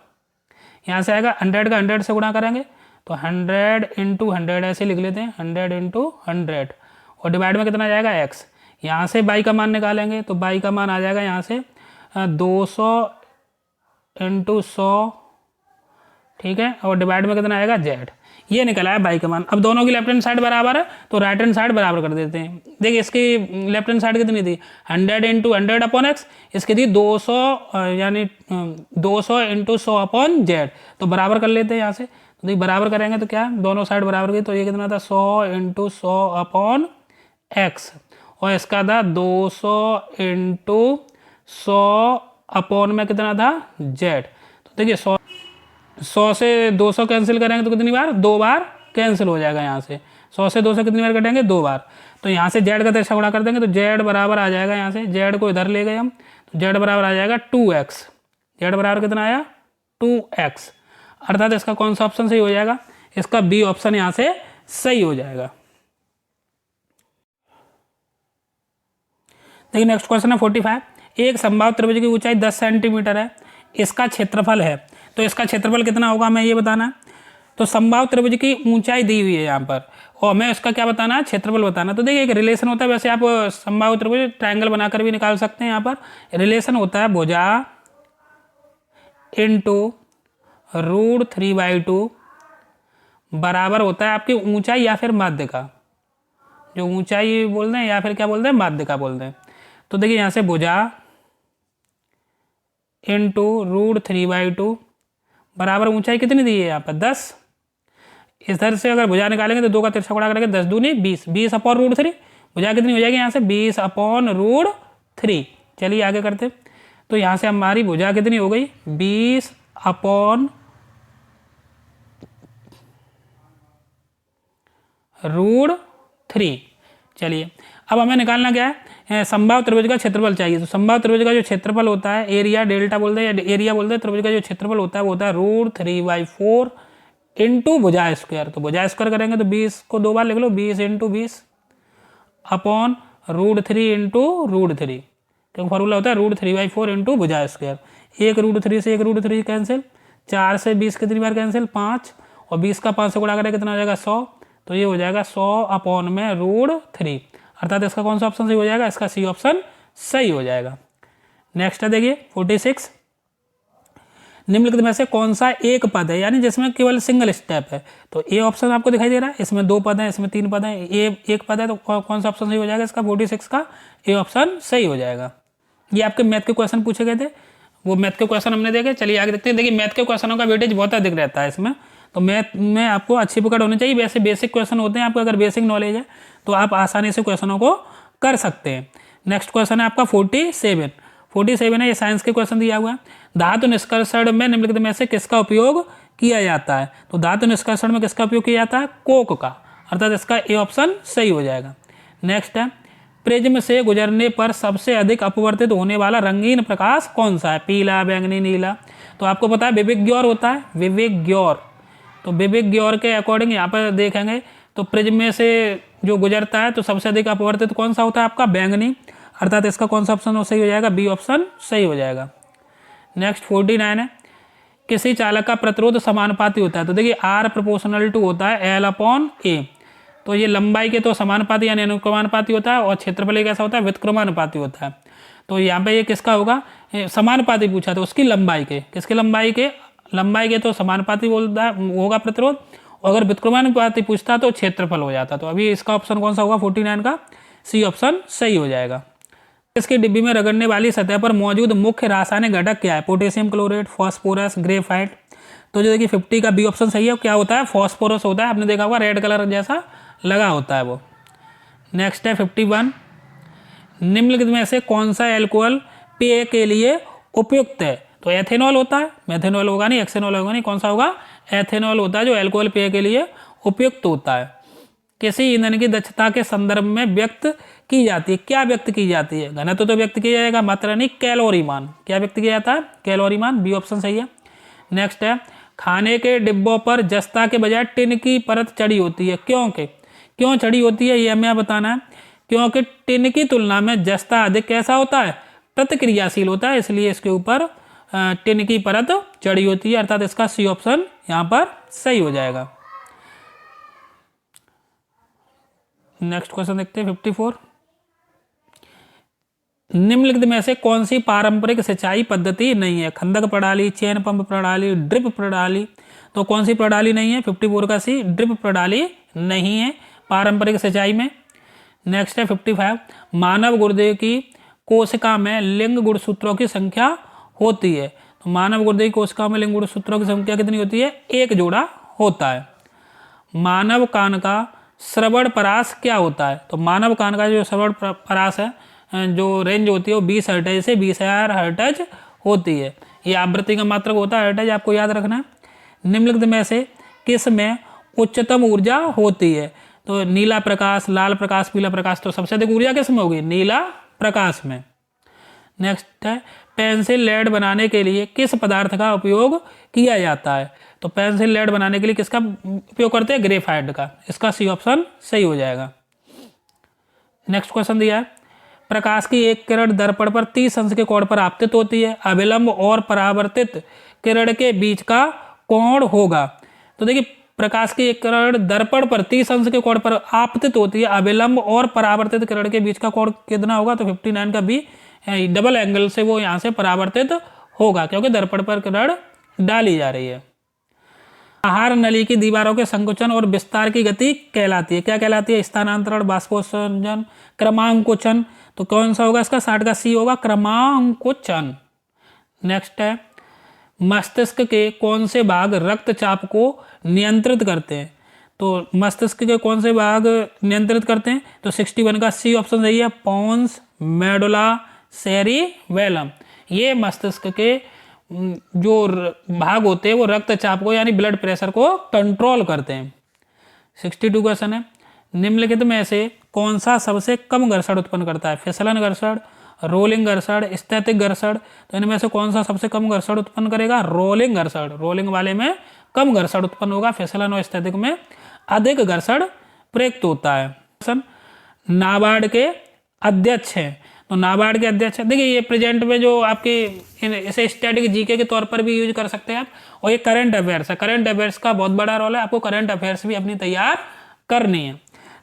यहाँ से आएगा 100 का 100 से गुणा करेंगे तो 100 इंटू 100 ऐसे लिख लेते हैं, 100 इंटू 100, और डिवाइड में कितना आ जाएगा x। यहाँ से बाई का मान निकालेंगे तो बाई का मान आ जाएगा यहाँ से 200 इंटू 100, ठीक है, और डिवाइड में कितना आएगा z। ये निकला है बाई का मान। अब दोनों की लेफ्ट हैंड साइड बराबर है तो राइट हैंड साइड बराबर कर देते हैं। देखिए इसकी लेफ्ट हैंड साइड कितनी थी, 100 इंटू 100 अपॉन एक्स, इसकी थी 200 यानी 200 इंटू 100 अपॉन जेड, तो बराबर कर लेते हैं यहाँ से। तो देखिए बराबर करेंगे तो क्या, दोनों साइड बराबर की, तो ये कितना था 100 इंटू 100 अपॉन एक्स, और इसका था 200 इंटू 100 अपॉन में कितना था जेड। तो देखिए 100 से 200 कैंसिल करेंगे तो कितनी बार, 2 बार कैंसिल हो जाएगा। यहाँ से 100 से 200 कितनी बार कटेंगे, 2 बार। तो यहाँ से जेड का तिरछा गुणा कर देंगे तो जेड बराबर आ जाएगा, यहाँ से जेड को इधर ले गए हम तो जेड बराबर आ जाएगा 2x। जेड बराबर कितना आया 2x, अर्थात इसका कौन सा ऑप्शन सही हो जाएगा, इसका बी ऑप्शन यहाँ से सही हो जाएगा। देखिए नेक्स्ट क्वेश्चन है 45, एक समबाहु त्रिभुज की ऊंचाई 10 सेंटीमीटर है, इसका क्षेत्रफल है, तो इसका क्षेत्रफल कितना होगा हमें ये बताना है। तो समबाहु त्रिभुज की ऊंचाई दी हुई है यहाँ पर, और हमें इसका क्या बताना है, क्षेत्रफल बताना। तो देखिए एक रिलेशन होता है, वैसे आप समबाहु त्रिभुज ट्रायंगल बनाकर भी निकाल सकते हैं। यहाँ पर रिलेशन होता है भुजा इंटू √3/2 बराबर होता है आपकी ऊंचाई या फिर माध्य का, जो ऊंचाई बोलते हैं या फिर क्या बोलते हैं, माध्य का बोलते हैं। तो देखिए यहाँ से भुजा इंटू √3/2 बराबर ऊंचाई कितनी दी है यहाँ पर 10। इधर से अगर भुजा निकालेंगे तो 2 का तिरछा गुणा करेंगे, 10 दूनी 20, 20 अपॉन √3, भुजा कितनी हो जाएगी यहाँ से 20 अपॉन √3। चलिए आगे करते, तो यहाँ से हमारी भुजा कितनी हो गई 20 अपॉन √3। चलिए अब हमें निकालना क्या है, समबाहु त्रिभुज का क्षेत्रफल चाहिए। तो समबाहु त्रिभुज का जो क्षेत्रफल होता है, एरिया डेल्टा बोलते हैं या एरिया बोलते हैं, त्रिभुज का जो क्षेत्रफल होता है वो होता है √3/4 इंटू भुजा स्क्वायर। तो भुजा स्क्वायर करेंगे तो 20 को 2 बार लिख लो, 20 इंटू 20 अपॉन √3 इंटू √3, तो फॉर्मूला होता है √3/4 इंटू भुजा स्क्वायर। एक √3 से एक √3 कैंसिल, 4 से 20 कितनी बार कैंसिल 5, और 20 का 5 से गुणा करें कितना हो जाएगा 100, तो ये हो जाएगा 100 अपॉन में √3, अर्थात इसका कौन सा ऑप्शन सही हो जाएगा, इसका सी ऑप्शन सही हो जाएगा। नेक्स्ट है देखिए 46, निम्नलिखित में से कौन सा एक पद है, यानी जिसमें केवल सिंगल स्टेप है। तो ए ऑप्शन आपको दिखाई दे रहा है, इसमें 2 पद हैं, इसमें 3 पद हैं, ए एक पद है, तो कौन सा ऑप्शन सही हो जाएगा इसका 46 का ए ऑप्शन सही हो जाएगा। ये आपके मैथ के क्वेश्चन पूछे गए थे, वो मैथ के क्वेश्चन हमने देखे। चलिए आगे देखते हैं। देखिए मैथ के क्वेश्चनों का वेटेज बहुत अधिक रहता है इसमें, तो मैथ में आपको अच्छी पकड़ होनी चाहिए। वैसे बेसिक क्वेश्चन होते हैं, आपको अगर बेसिक नॉलेज है तो आप आसानी से क्वेश्चनों को कर सकते हैं। नेक्स्ट क्वेश्चन है आपका 47 है, ये साइंस के क्वेश्चन दिया हुआ है। धातु निष्कर्षण में निम्नलिखित में से किसका उपयोग किया जाता है। तो धातु निष्कर्षण में किसका उपयोग किया जाता है, कोक का, अर्थात इसका ए ऑप्शन सही हो जाएगा। नेक्स्ट है प्रिज्म से गुजरने पर सबसे अधिक अपवर्तित होने वाला रंगीन प्रकाश कौन सा है? पीला, बैंगनी, नीला। तो आपको पता है विवेक होता है, विवेक। तो विवेक के अकॉर्डिंग यहाँ पर देखेंगे तो प्रिज्म में से जो गुजरता है तो सबसे अधिक अपवर्तित कौन सा होता है? आपका बैंगनी। अर्थात इसका कौन सा ऑप्शन सही हो जाएगा? बी ऑप्शन सही हो जाएगा। नेक्स्ट 49 है, किसी चालक का प्रतिरोध समानुपाती होता है। तो देखिए R प्रोपोर्शनल टू होता है L/A। तो ये लंबाई के तो समानुपाती यानी अनुक्रमानुपाती होता है, और क्षेत्रफल कैसा होता है? व्युत्क्रमानुपाती होता है। तो यहाँ पे ये किसका होगा? समानुपाती पूछा तो उसकी लंबाई के, किसके लंबाई के? लंबाई के तो समानुपाती बोलता है होगा प्रतिरोध, और अगर व्युत्क्रमानुपाती पूछता तो क्षेत्रफल हो जाता। तो अभी इसका ऑप्शन कौन सा होगा? 49 का सी ऑप्शन सही हो जाएगा। इसके डिब्बी में रगड़ने वाली सतह पर मौजूद मुख्य रासायनिक घटक क्या है? Potassium chloride, phosphorus, graphite. तो जो देखिए 50 का बी ऑप्शन सही है। क्या होता है? फास्फोरस होता है, आपने देखा होगा रेड कलर जैसा लगा होता है वो। नेक्स्ट है 51, निम्नलिखित में से कौन सा एल्कोहल पेय के लिए उपयुक्त है? तो एथेनॉल होता है, मेथेनॉल होगा नहीं, एक्सेनॉल होगा नहीं, कौन सा होगा? एथेनॉल होता है जो एल्कोहल पेय के लिए उपयुक्त होता है। किसी ईंधन की दक्षता के संदर्भ में व्यक्त की जाती है। क्या व्यक्त की जाती है? घनत्व तो व्यक्त किया जाएगा, मात्रा नहीं, कैलोरी मान। क्या व्यक्त किया जाता है? कैलोरी मान। बी ऑप्शन सही है। नेक्स्ट है, खाने के डिब्बों पर जस्ता के बजाय टिन की परत चढ़ी होती है, क्यों चढ़ी होती है? ये हमें बताना है। क्योंकि टिन की तुलना में जस्ता अधिक कैसा होता है? प्रतिक्रियाशील होता है, इसलिए इसके ऊपर टिन की परत चढ़ी होती है। अर्थात इसका सी ऑप्शन यहाँ पर सही हो जाएगा। नेक्स्ट क्वेश्चन देखते हैं 54, निम्नलिखित में से कौन सी पारंपरिक सिंचाई पद्धति नहीं है? खंदक प्रणाली, चेन पंप प्रणाली, ड्रिप प्रणाली। तो कौन सी प्रणाली नहीं है? 54 का सी, ड्रिप प्रणाली नहीं है पारंपरिक सिंचाई में। नेक्स्ट है 55, मानव गुर्दे की कोशिका में लिंग गुणसूत्रों की संख्या होती है। तो मानव गुर्दे की कोशिका में लिंग गुणसूत्रों की संख्या कितनी होती है? एक जोड़ा होता है। मानव कान का श्रवण परास क्या होता है? तो मानव कान का जो श्रवण परास है, जो रेंज होती है वो 20 हर्ट्ज से 20,000 हर्ट्ज होती है। ये आवृत्ति का मात्रक होता है हर्ट्ज, आपको याद रखना है। निम्नलिखित में से किस में उच्चतम ऊर्जा होती है? तो नीला प्रकाश, लाल प्रकाश, पीला प्रकाश। तो सबसे अधिक ऊर्जा किस में होगी? नीला प्रकाश में। नेक्स्ट है, पेंसिल लेड बनाने के लिए किस पदार्थ का उपयोग किया जाता है? तो पेंसिल लेड बनाने के लिए किसका उपयोग करते हैं? ग्रेफाइट का। इसका सी ऑप्शन सही हो जाएगा। नेक्स्ट क्वेश्चन दिया है, प्रकाश की एक किरण दर्पण पर 30 अंश के कोण पर आपतित होती है, अभिलंब और परावर्तित किरण के बीच का कोण होगा। तो देखिए प्रकाश की एक किरण दर्पण पर 30 अंश के कोण पर आपतित होती है, अभिलंब और परावर्तित किरण के बीच का कोण कितना होगा? तो 59 का बी, डबल एंगल से वो यहाँ से परावर्तित होगा, क्योंकि दर्पण पर किरण डाली जा रही है। आहार नली की दीवारों के संकुचन और विस्तार की गति कहलाती है। क्या कहलाती है? स्थानांतरण, बाष्पोत्सर्जन, क्रमांकुचन। तो कौन सा होगा इसका? 60 का सी होगा, क्रमांकुचन। नेक्स्ट है, मस्तिष्क के कौन से भाग रक्तचाप को नियंत्रित करते हैं? तो मस्तिष्क के कौन से भाग नियंत्रित करते हैं? तो 61 का सी ऑप्शन सही है, पोन्स, मेडुला, सेरिबेलम। ये मस्तिष्क के जो भाग होते हैं वो रक्तचाप को यानी ब्लड प्रेशर को कंट्रोल करते हैं। 62 क्वेश्चन है, निम्नलिखित में से कौन सा सबसे कम घर्षण उत्पन्न करता है? फिसलन घर्षण, रोलिंग घर्षण, स्थैतिक घर्षण। तो इनमें से कौन सा सबसे कम घर्षण उत्पन्न करेगा? रोलिंग घर्षण। रोलिंग वाले में कम घर्षण उत्पन्न होगा, फिसलन और स्थैतिक में अधिक घर्षण प्रयुक्त होता है। नाबार्ड के अध्यक्ष हैं, तो नाबार्ड के अध्यक्ष, देखिए ये प्रेजेंट में जो आपके इसे स्टैटिक जीके के तौर पर भी यूज कर सकते हैं आप, और ये करंट अफेयर्स है। करंट अफेयर्स का बहुत बड़ा रोल है, आपको करंट अफेयर्स भी अपनी तैयार करनी है।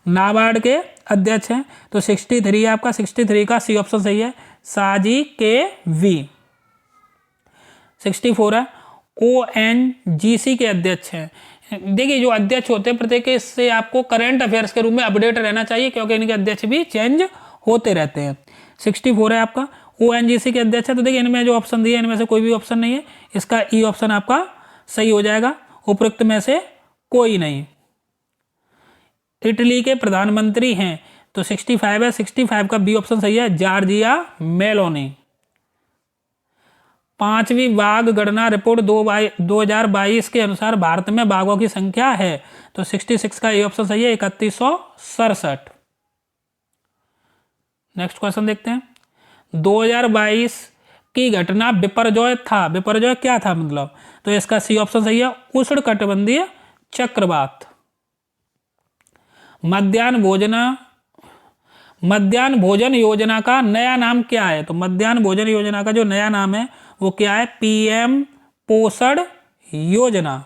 नाबार्ड के अध्यक्ष हैं, तो 63 है आपका, 63 का सी ऑप्शन सही है, साजी के वी। 64 है, ONGC के अध्यक्ष हैं। देखिए जो अध्यक्ष होते हैं प्रत्येक के, इससे आपको करंट अफेयर्स के रूप में अपडेट रहना चाहिए, क्योंकि इनके अध्यक्ष भी चेंज होते रहते हैं। 64 है आपका, ONGC के अध्यक्ष है। तो देखिए इनमें जो ऑप्शन दिए इनमें से कोई भी ऑप्शन नहीं है, इसका ई ऑप्शन आपका सही हो जाएगा, उपरोक्त में से कोई नहीं। इटली के प्रधानमंत्री हैं, तो 65 है, 65 का बी ऑप्शन सही है, जॉर्जिया मेलोनी। 5वीं बाघ गणना रिपोर्ट 2022 के अनुसार भारत में बाघों की संख्या है, तो 66 का ए ऑप्शन सही है, 3167। नेक्स्ट क्वेश्चन देखते हैं। 2022 की घटना बिपरजॉय था। बिपरजॉय क्या था मतलब, तो इसका सी ऑप्शन सही है, उष्णकटिबंधीय चक्रवात। मध्याह्न भोजन योजना का नया नाम क्या है? तो मध्याह्न भोजन योजना का जो नया नाम है वो क्या है? पीएम पोषण योजना।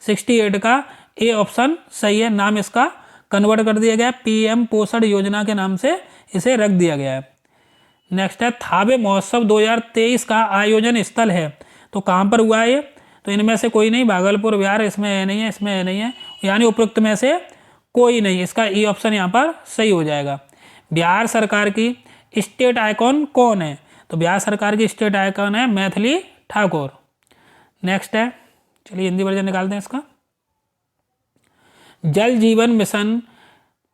68 का ए ऑप्शन सही है, नाम इसका कन्वर्ट कर दिया गया, पीएम पोषण योजना के नाम से इसे रख दिया गया है। नेक्स्ट है, थावे महोत्सव 2023 का आयोजन स्थल है, तो कहाँ पर हुआ है ये? तो इनमें से कोई नहीं, भागलपुर बिहार, इसमें है नहीं है, इसमें है नहीं है, यानी उपरोक्त में से कोई नहीं, इसका ई ऑप्शन यहाँ पर सही हो जाएगा। बिहार सरकार की स्टेट आइकॉन कौन है? तो बिहार सरकार की स्टेट आइकॉन है मैथिली ठाकुर। नेक्स्ट है, चलिए हिंदी वर्जन निकालते हैं इसका। जल जीवन मिशन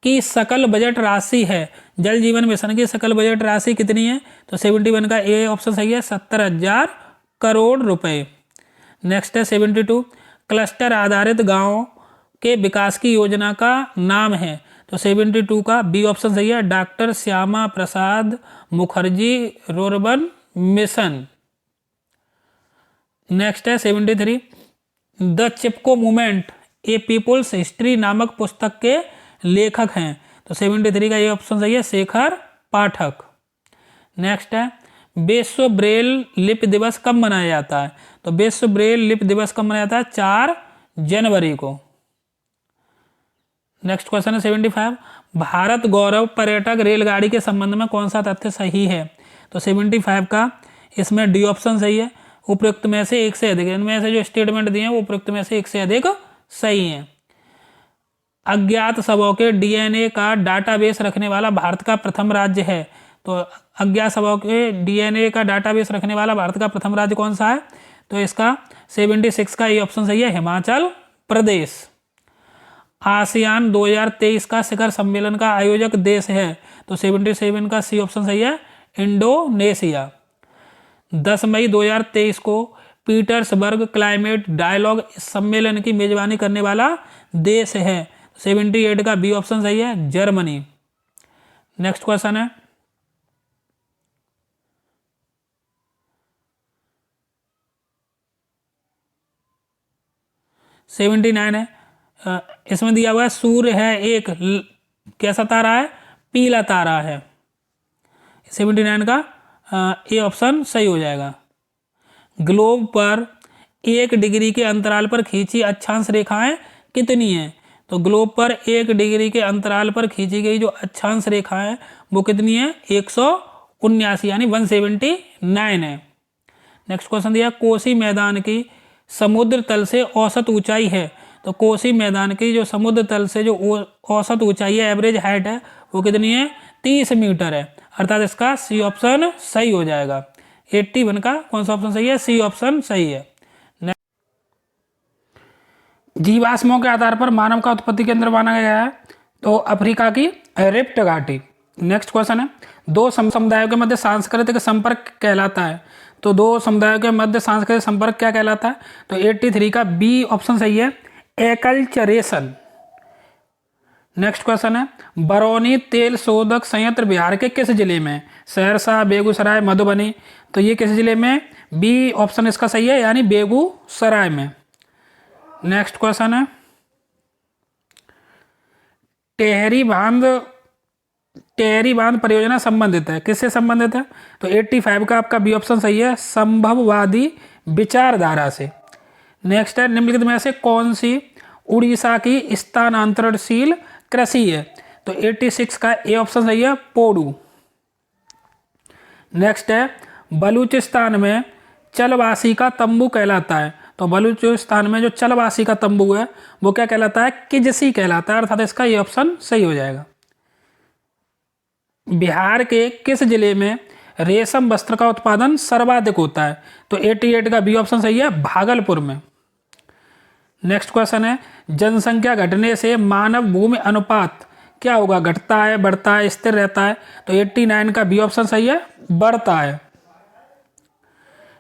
की सकल बजट राशि है, जल जीवन मिशन की सकल बजट राशि कितनी है? तो 71 का ए ऑप्शन सही है, 70,000 करोड़ रुपए। नेक्स्ट है 72, क्लस्टर आधारित गांव के विकास की योजना का नाम है, तो 72 का बी ऑप्शन सही है, doctor Shyama Prasad Mukherjee rurban mission. Next है 73, the Chipko movement a people's history नामक पुस्तक के लेखक हैं, तो 73 का ये ऑप्शन सही है, शेखर पाठक। नेक्स्ट है, विश्व ब्रेल लिपि दिवस कब मनाया जाता है? तो विश्व ब्रेल लिपि दिवस कब मनाया जाता है? 4 जनवरी को। नेक्स्ट क्वेश्चन है 75, भारत गौरव पर्यटक रेलगाड़ी के संबंध में कौन सा तथ्य सही है? तो 75 का इसमें डी ऑप्शन सही है, उपयुक्त में से एक से अधिक, इनमें से जो स्टेटमेंट दिए हैं वो उपयुक्त में से एक से अधिक सही हैं। अज्ञात शवों के डीएनए का डाटाबेस रखने वाला भारत का प्रथम राज्य है, तो अज्ञात शवों के डीएनए का डाटाबेस रखने वाला भारत का प्रथम राज्य कौन सा है? तो इसका 76 का ये ऑप्शन सही है, हिमाचल प्रदेश। आसियान 2023 का शिखर सम्मेलन का आयोजक देश है, तो 77 का सी ऑप्शन सही है, इंडोनेशिया। 10 मई 2023 को पीटर्सबर्ग क्लाइमेट डायलॉग सम्मेलन की मेजबानी करने वाला देश है, 78 का बी ऑप्शन सही है, जर्मनी। नेक्स्ट क्वेश्चन है, सेवेंटी 79 है, इसमें दिया हुआ है सूर्य है एक कैसा तारा है? पीला तारा है। 79 का ए ऑप्शन सही हो जाएगा। ग्लोब पर 1 डिग्री के अंतराल पर खींची अक्षांश रेखाएं कितनी हैं? तो ग्लोब पर 1 डिग्री के अंतराल पर खींची गई जो अक्षांश रेखाएं वो कितनी है? 179 यानी 179 है। नेक्स्ट क्वेश्चन दिया, कोसी मैदान की समुद्र तल से औसत ऊंचाई है, तो कोसी मैदान की जो समुद्र तल से जो औसत ऊंचाई है, एवरेज हाइट है, वो कितनी है? 30 मीटर है, अर्थात इसका सी ऑप्शन सही हो जाएगा। 81 का कौन सा ऑप्शन सही है? सी ऑप्शन सही है। जीवाश्मों के आधार पर मानव का उत्पत्ति केंद्र माना गया है, तो अफ्रीका की रिफ्ट घाटी। नेक्स्ट क्वेश्चन है, दो समुदायों के मध्य सांस्कृतिक संपर्क कहलाता है, तो दो समुदायों के मध्य सांस्कृतिक संपर्क क्या कहलाता है? तो 83 का बी ऑप्शन सही है, एक्लचरेशन। नेक्स्ट क्वेश्चन है, बरौनी तेल शोधक संयंत्र बिहार के किस जिले में? सहरसा, बेगूसराय, मधुबनी, तो ये किस जिले में? बी ऑप्शन इसका सही है, यानी बेगूसराय में। नेक्स्ट क्वेश्चन है, टेहरी बांध परियोजना संबंधित है, किससे संबंधित है? तो 85 का आपका बी ऑप्शन सही है, संभववादी विचारधारा से। नेक्स्ट है, निम्नलिखित में से कौन सी उड़ीसा की स्थानांतरणशील कृषि है? तो 86 का ए ऑप्शन सही है, पोडू। नेक्स्ट है, बलूचिस्तान में चलवासी का तंबू कहलाता है, तो बलूचिस्तान में जो चलवासी का तंबू है वो क्या कहलाता है? किजसी कहलाता है, अर्थात इसका ये ऑप्शन सही हो जाएगा। बिहार के किस जिले में रेशम वस्त्र का उत्पादन सर्वाधिक होता है? तो 88 का बी ऑप्शन सही है, भागलपुर में। नेक्स्ट क्वेश्चन है, जनसंख्या घटने से मानव भूमि अनुपात क्या होगा? घटता है, बढ़ता है, स्थिर रहता है? तो 89 का बी ऑप्शन सही है, बढ़ता है।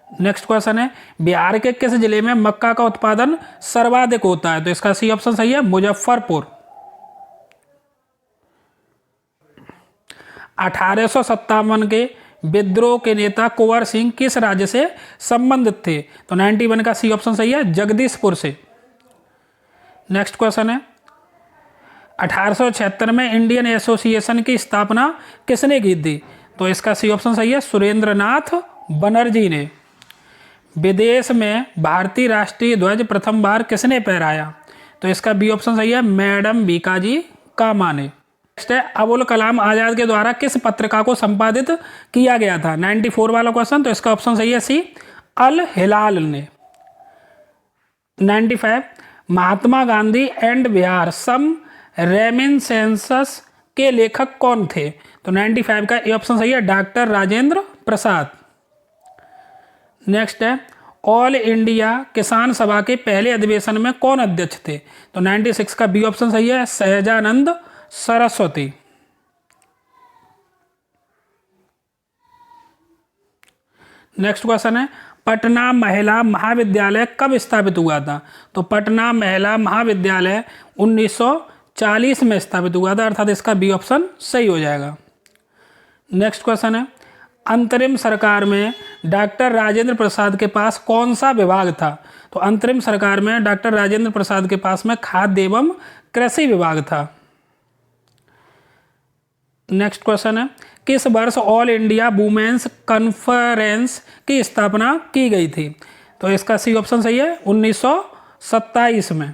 नेक्स्ट क्वेश्चन है, बिहार के किस जिले में मक्का का उत्पादन सर्वाधिक होता है? तो इसका सी ऑप्शन सही है, मुजफ्फरपुर। 1857 के विद्रोह के नेता कुंवर सिंह किस राज्य से संबंधित थे? तो 91 का सी ऑप्शन सही है, जगदीशपुर से। नेक्स्ट क्वेश्चन है, 1876 में इंडियन एसोसिएशन की स्थापना किसने की थी? तो इसका सी ऑप्शन सही है, सुरेंद्र नाथ बनर्जी ने। विदेश में भारतीय राष्ट्रीय ध्वज प्रथम बार किसने फहराया? तो इसका बी ऑप्शन सही है, मैडम बीकाजी कामा ने। नेक्स्ट है, अबुल कलाम आजाद के द्वारा किस पत्रिका को संपादित किया गया था? 94 वाला क्वेश्चन, तो इसका ऑप्शन सही है सी, अल हिलाल ने। 95, Mahatma Gandhi and Bihar some reminiscences के लेखक कौन थे? तो 95 का ए ऑप्शन सही है, डॉक्टर राजेंद्र प्रसाद। नेक्स्ट है, ऑल इंडिया किसान सभा के पहले अधिवेशन में कौन अध्यक्ष थे? तो 96 का बी ऑप्शन सही है, सहजानंद सरस्वती। नेक्स्ट क्वेश्चन है, पटना महिला महाविद्यालय कब स्थापित हुआ था? तो पटना महिला महाविद्यालय 1940 में स्थापित हुआ था, अर्थात इसका बी ऑप्शन सही हो जाएगा। नेक्स्ट क्वेश्चन है, अंतरिम सरकार में डॉक्टर राजेंद्र प्रसाद के पास कौन सा विभाग था? तो अंतरिम सरकार में डॉक्टर राजेंद्र प्रसाद के पास में खाद्य एवं कृषि विभाग था। नेक्स्ट क्वेश्चन है, किस वर्ष ऑल इंडिया वुमेन्स कॉन्फ्रेंस की स्थापना की गई थी? तो इसका सी ऑप्शन सही है, 1927 में।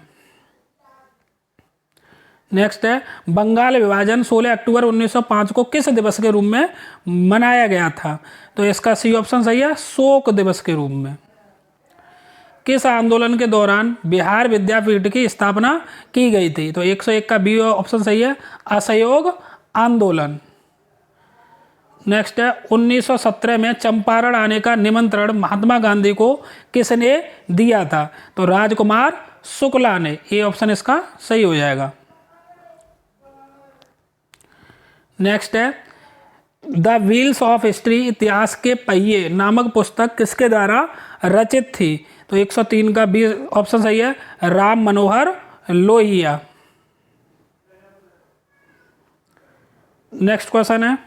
नेक्स्ट है, बंगाल विभाजन 16 अक्टूबर 1905 को किस दिवस के रूप में मनाया गया था? तो इसका सी ऑप्शन सही है, शोक दिवस के रूप में। किस आंदोलन के दौरान बिहार विद्यापीठ की स्थापना की गई थी? तो 101 का बी ऑप्शन सही है, असहयोग आंदोलन। नेक्स्ट है, 1917 में चंपारण आने का निमंत्रण महात्मा गांधी को किसने दिया था? तो राजकुमार शुक्ला ने। ए ऑप्शन इसका सही हो जाएगा। नेक्स्ट है, द व्हील्स ऑफ हिस्ट्री इतिहास के पहिए नामक पुस्तक किसके द्वारा रचित थी? तो 103 का बी ऑप्शन सही है, राम मनोहर लोहिया। नेक्स्ट क्वेश्चन है,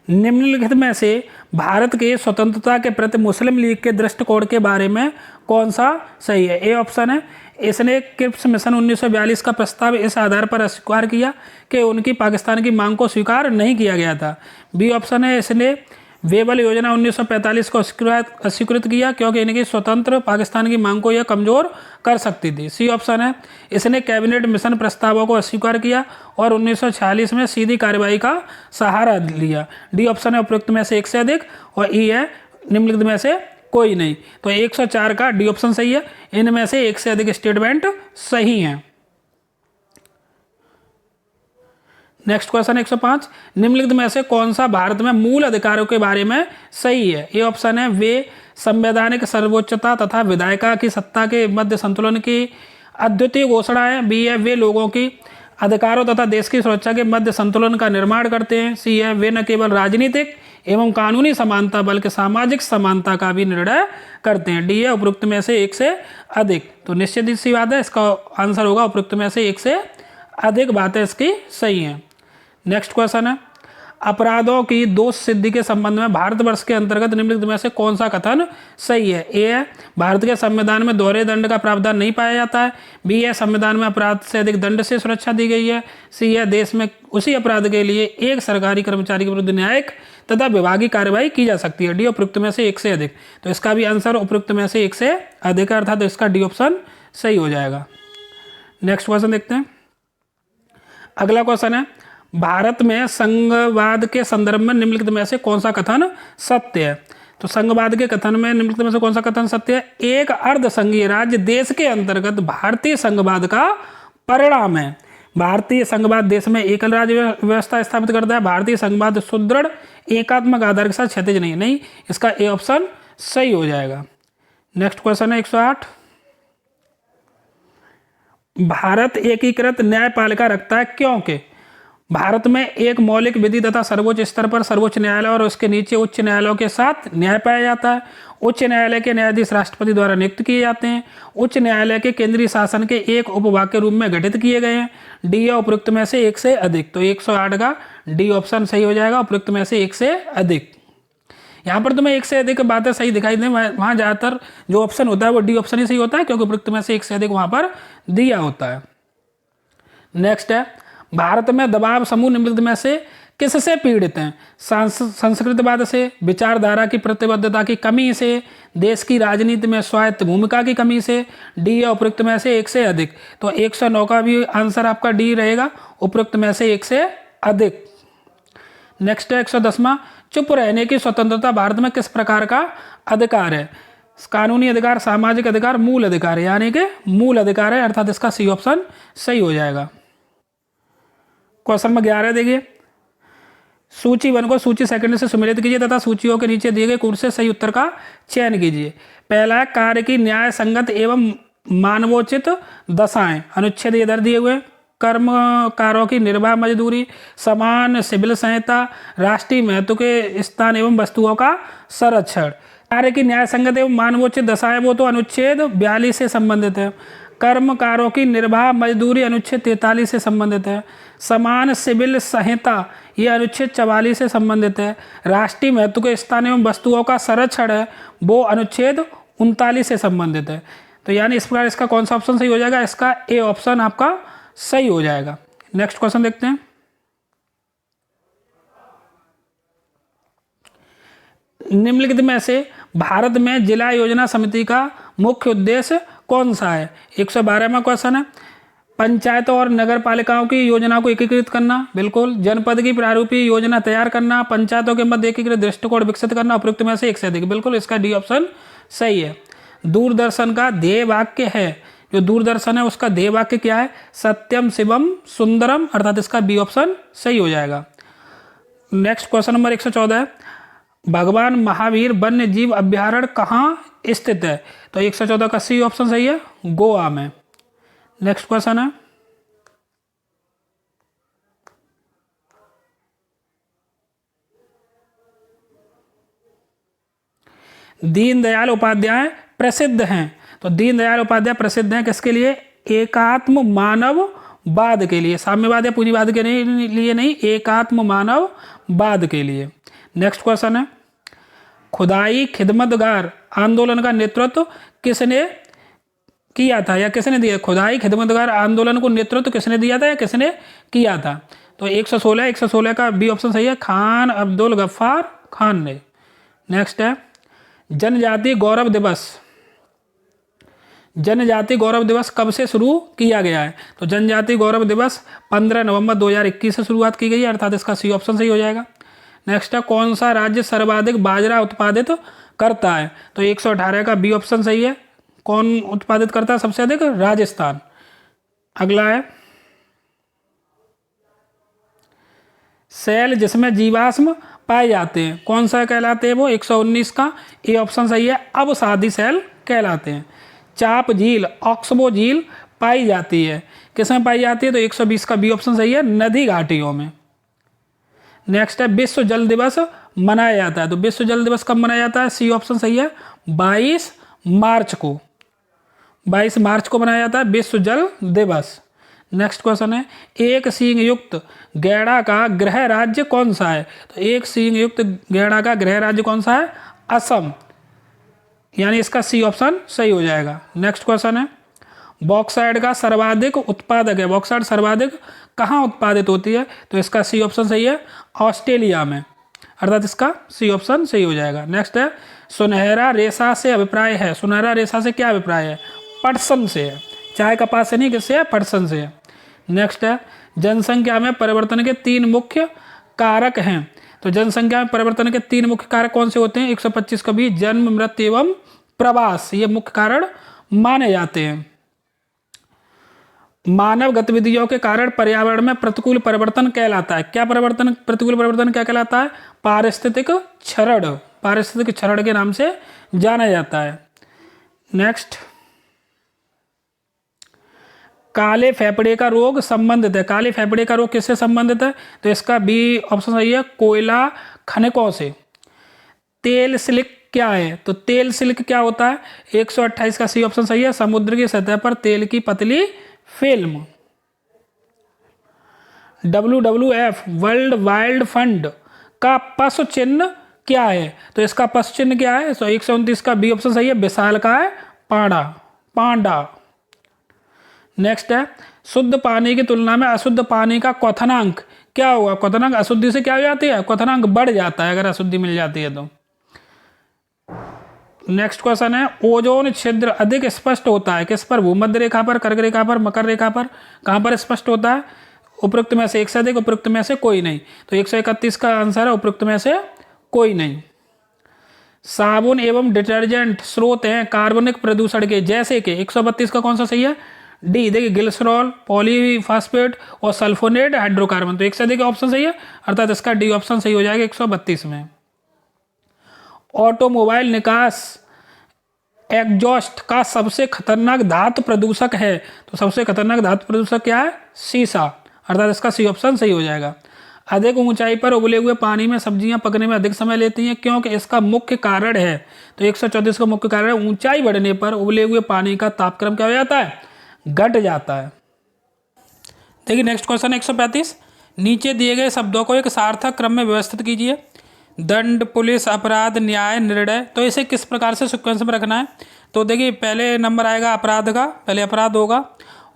निम्नलिखित में से भारत के स्वतंत्रता के प्रति मुस्लिम लीग के दृष्टिकोण के बारे में कौन सा सही है? ए ऑप्शन है, इसने क्रिप्स मिशन 1942 का प्रस्ताव इस आधार पर अस्वीकार किया कि उनकी पाकिस्तान की मांग को स्वीकार नहीं किया गया था। बी ऑप्शन है, इसने वेबल योजना 1945 को अस्वीकृत किया क्योंकि इनकी स्वतंत्र पाकिस्तान की मांग को यह कमजोर कर सकती थी। सी ऑप्शन है, इसने कैबिनेट मिशन प्रस्तावों को अस्वीकार किया और 1946 में सीधी कार्रवाई का सहारा लिया। डी ऑप्शन है, उपयुक्त में से एक से अधिक, और ई है, निम्नलिखित में से कोई नहीं। तो 104 का डी ऑप्शन सही है, इनमें से एक से अधिक स्टेटमेंट सही हैं। नेक्स्ट क्वेश्चन 105, निम्नलिखित में से कौन सा भारत में मूल अधिकारों के बारे में सही है? ए ऑप्शन है, वे संवैधानिक सर्वोच्चता तथा विधायिका की सत्ता के मध्य संतुलन की अद्वितीय घोषणा है। बी है, वे लोगों की अधिकारों तथा देश की सुरक्षा के मध्य संतुलन का निर्माण करते हैं। सी है, वे न केवल राजनीतिक एवं कानूनी समानता बल्कि सामाजिक समानता का भी निर्णय करते हैं। डी है, उपरोक्त में से एक से अधिक। तो निश्चित सी बात है, इसका आंसर होगा उपरोक्त में से एक से अधिक बातें इसकी सही हैं। नेक्स्ट क्वेश्चन है, अपराधों की दोष सिद्धि के संबंध में भारतवर्ष के अंतर्गत निम्नलिखित में से कौन सा कथन सही है? ए है, भारत के संविधान में दोहरे दंड का प्रावधान नहीं पाया जाता है। बी है, संविधान में अपराध से अधिक दंड से सुरक्षा दी गई है। सी है, देश में उसी अपराध के लिए एक सरकारी कर्मचारी के विरुद्ध न्यायिक तथा विभागीय कार्रवाई की जा सकती है। डी उपयुक्त में से एक से अधिक। तो इसका भी आंसर उपयुक्त में से एक से अधिक, अर्थात इसका डी ऑप्शन सही हो जाएगा। नेक्स्ट क्वेश्चन देखते हैं। अगला क्वेश्चन है, भारत में संघवाद के संदर्भ में निम्नलिखित में से कौन सा कथन सत्य है? तो संघवाद के कथन में निम्नलिखित में से कौन सा कथन सत्य है? एक अर्ध संघीय राज्य देश के अंतर्गत भारतीय संघवाद का परिणाम है। भारतीय संघवाद देश में एकल राज्य व्यवस्था स्थापित करता है। भारतीय संघवाद सुदृढ़ एकात्मक आधार के साथ क्षैतिज नहीं, इसका ए ऑप्शन सही हो जाएगा। नेक्स्ट क्वेश्चन है 108, भारत एकीकृत न्यायपालिका रखता है क्योंकि भारत में एक मौलिक विधि तथा सर्वोच्च स्तर पर सर्वोच्च न्यायालय और उसके नीचे उच्च न्यायालयों के साथ न्याय पाया जाता है। उच्च न्यायालय के न्यायाधीश राष्ट्रपति द्वारा नियुक्त किए जाते हैं। उच्च न्यायालय के केंद्रीय शासन के एक उपभाग के रूप में गठित किए गए हैं। डी या उपयुक्त में से एक से अधिक, तो 108 का डी ऑप्शन सही हो जाएगा, उपयुक्त में से एक से अधिक। यहाँ पर तुम्हें एक से अधिक बातें सही दिखाई दें, वहाँ ज़्यादातर जो ऑप्शन होता है वो डी ऑप्शन ही सही होता है, क्योंकि उपयुक्त में से एक से अधिक वहाँ पर दिया होता है। नेक्स्ट है, भारत में दबाव समूह निम्नलिखित में से किससे पीड़ित हैं? संस्कृतवाद से, विचारधारा की प्रतिबद्धता की कमी से, देश की राजनीति में स्वायत्त भूमिका की कमी से, डी या उपयुक्त में से एक से अधिक। तो 109 का भी आंसर आपका डी रहेगा, उपयुक्त में से एक से अधिक। नेक्स्ट है 110वां, चुप रहने की स्वतंत्रता भारत में किस प्रकार का अधिकार है? कानूनी अधिकार, सामाजिक अधिकार, मूल अधिकार, यानी कि मूल अधिकार है, अर्थात इसका सी ऑप्शन सही हो जाएगा। क्वेश्चन नंबर 11 देखिए, सूची 1 को सूची सेकंड से सुमेलित कीजिए तथा सूचियों के नीचे दिए गए कोर्स से सही उत्तर का चयन कीजिए। पहला है, कार्य की न्याय संगत एवं मानवोचित दशाएं, अनुच्छेद इधर दिए हुए। कर्मकारों की निर्बाध मजदूरी, समान सिविल संहिता, राष्ट्रीय महत्व के स्थान एवं वस्तुओं का संरक्षण। कार्य की न्याय संगत एवं मानवोचित दशाएं, वो तो अनुच्छेद 42 से संबंधित है। कर्मकारों की निर्बाध मजदूरी अनुच्छेद 43 से संबंधित है। समान सिविल संहिता ये अनुच्छेद 44 से संबंधित है। राष्ट्रीय महत्व के स्थान एवं वस्तुओं का संरक्षण है, वो अनुच्छेद 39 से संबंधित है। तो यानी इस प्रकार इसका कौन सा ऑप्शन सही हो जाएगा? इसका ए ऑप्शन आपका सही हो जाएगा। नेक्स्ट क्वेश्चन देखते हैं। निम्नलिखित में से भारत में जिला योजना समिति का मुख्य उद्देश्य कौन सा है? 112वां क्वेश्चन है, पंचायतों और नगर पालिकाओं की योजना को एकीकृत करना, बिल्कुल। जनपद की प्रारूपी योजना तैयार करना, पंचायतों के मध्य एकीकृत दृष्टिकोण विकसित करना, उपयुक्त में से एक से अधिक, बिल्कुल इसका डी ऑप्शन सही है। दूरदर्शन का ध्येय वाक्य है, जो दूरदर्शन है उसका ध्येय वाक्य क्या है? सत्यम शिवम सुंदरम, अर्थात इसका बी ऑप्शन सही हो जाएगा। नेक्स्ट क्वेश्चन नंबर 114 है, भगवान महावीर वन्य जीव अभ्यारण्य कहाँ स्थित है? तो 114 का सी ऑप्शन सही है, गोवा में। नेक्स्ट क्वेश्चन है, दीनदयाल उपाध्याय प्रसिद्ध हैं, तो दीनदयाल उपाध्याय प्रसिद्ध हैं किसके लिए? एकात्म मानववाद के लिए, साम्यवाद या पूंजीवाद के लिए नहीं, एकात्म मानववाद के लिए। नेक्स्ट क्वेश्चन है, खुदाई खिदमतगार आंदोलन का नेतृत्व किसने किया था या किसने दिया? खुदाई खिदमतगार आंदोलन को नेतृत्व किसने दिया था या किसने किया था? तो 116 का बी ऑप्शन सही है, खान अब्दुल गफ्फार खान ने। नेक्स्ट है, जनजाति गौरव दिवस, जनजाति गौरव दिवस कब से शुरू किया गया है? तो जनजाति गौरव दिवस 15 नवंबर 2021 से शुरुआत की गई है, अर्थात इसका सी ऑप्शन सही हो जाएगा। नेक्स्ट है, कौन सा राज्य सर्वाधिक बाजरा उत्पादित करता है? तो 118 का बी ऑप्शन सही है, कौन उत्पादित करता है सबसे अधिक? राजस्थान। अगला है, सेल जिसमें जीवाश्म पाए जाते हैं कौन सा कहलाते हैं? वो 119 का ए ऑप्शन सही है, अवसादी सेल कहलाते हैं। चाप झील, ऑक्सबो झील पाई जाती है, किसमें पाई जाती है? तो 120 का बी ऑप्शन सही है, नदी घाटियों में। नेक्स्ट है, विश्व जल दिवस मनाया जाता है, तो विश्व जल दिवस कब मनाया जाता है? सी ऑप्शन सही है, 22 मार्च को, 22 मार्च को मनाया जाता है विश्व जल दिवस। नेक्स्ट क्वेश्चन है, एक सींग युक्त गैंडा का गृह राज्य कौन सा है? तो एक सींग युक्त गैंडा का गृह राज्य कौन सा है? असम, यानी इसका सी ऑप्शन सही हो जाएगा। नेक्स्ट क्वेश्चन है, बॉक्साइट का सर्वाधिक उत्पादक है, बॉक्साइट सर्वाधिक कहाँ उत्पादित होती है? तो इसका सी ऑप्शन सही है, ऑस्ट्रेलिया में, अर्थात इसका सी ऑप्शन सही हो जाएगा। नेक्स्ट है, सुनहरा रेशा से अभिप्राय है, सुनहरा रेशा से क्या अभिप्राय है? पटसन से है, चाय कपास से नहीं, किससे है? पटसन से है। नेक्स्ट है, जनसंख्या में परिवर्तन के 3 मुख्य कारक हैं, तो जनसंख्या में परिवर्तन के 3 मुख्य कारक कौन से होते हैं? 125 का भी, जन्म मृत्यु एवं प्रवास, ये मुख्य कारण माने जाते हैं। मानव गतिविधियों के कारण पर्यावरण में प्रतिकूल परिवर्तन कहलाता है, क्या परिवर्तन? प्रतिकूल परिवर्तन क्या कहलाता है? पारिस्थितिक क्षरण, पारिस्थितिक क्षरण के नाम से जाना जाता है। नेक्स्ट, काले फेफड़े का रोग संबंधित है। काले फेफड़े का रोग किससे संबंधित है? तो इसका बी ऑप्शन सही है, कोयला खनकों से। तेल सिल्क क्या है? तो तेल सिल्क क्या होता है? 128 का सी ऑप्शन सही है, समुद्र की सतह पर तेल की पतली film. WWF world wild fund का पशु चिन्ह क्या है? तो इसका पशु चिन्ह क्या है? तो 129 का बी ऑप्शन सही है, विशालकाय पांडा पांडा। नेक्स्ट है, शुद्ध पानी की तुलना में अशुद्ध पानी का क्वथनांक क्या होगा? क्वथनांक अशुद्धि से क्या हो जाती है? क्वथनांक बढ़ जाता है अगर अशुद्धि मिल जाती है तो। नेक्स्ट क्वेश्चन है, ओजोन छिद्र अधिक स्पष्ट होता है किस पर? भूमध्य रेखा पर, कर्क रेखा पर, मकर रेखा पर, कहां पर स्पष्ट होता है? उपरोक्त में से एक से अधिक, उपरोक्त में से कोई नहीं। तो 131 का आंसर है उपरोक्त में से कोई नहीं। साबुन एवं डिटर्जेंट स्रोत हैं कार्बनिक प्रदूषण के, जैसे कि 132 का कौन सा सही है? डी। देखिए, ग्लिसरॉल, पॉलीफॉस्फेट और सल्फोनेट हाइड्रोकार्बन। तो एक से अधिक ऑप्शन सही है, अर्थात इसका डी ऑप्शन सही हो जाएगा 132 में। ऑटोमोबाइल निकास एग्जॉस्ट का सबसे खतरनाक धातु प्रदूषक है। तो सबसे खतरनाक धातु प्रदूषक क्या है? सीसा, अर्थात इसका सी ऑप्शन सही हो जाएगा। अधिक ऊंचाई पर उबले हुए पानी में सब्जियां पकने में अधिक समय लेती हैं, क्योंकि इसका मुख्य कारण है। तो 134 का मुख्य कारण है, ऊंचाई बढ़ने पर उबले हुए पानी का तापक्रम क्या हो जाता है? घट जाता है। देखिए नेक्स्ट क्वेश्चन 135, नीचे दिए गए शब्दों को एक सार्थक क्रम में व्यवस्थित कीजिए। दंड, पुलिस, अपराध, न्याय, निर्णय। तो इसे किस प्रकार से सीक्वेंस में रखना है? तो देखिए, पहले नंबर आएगा अपराध का, पहले अपराध होगा,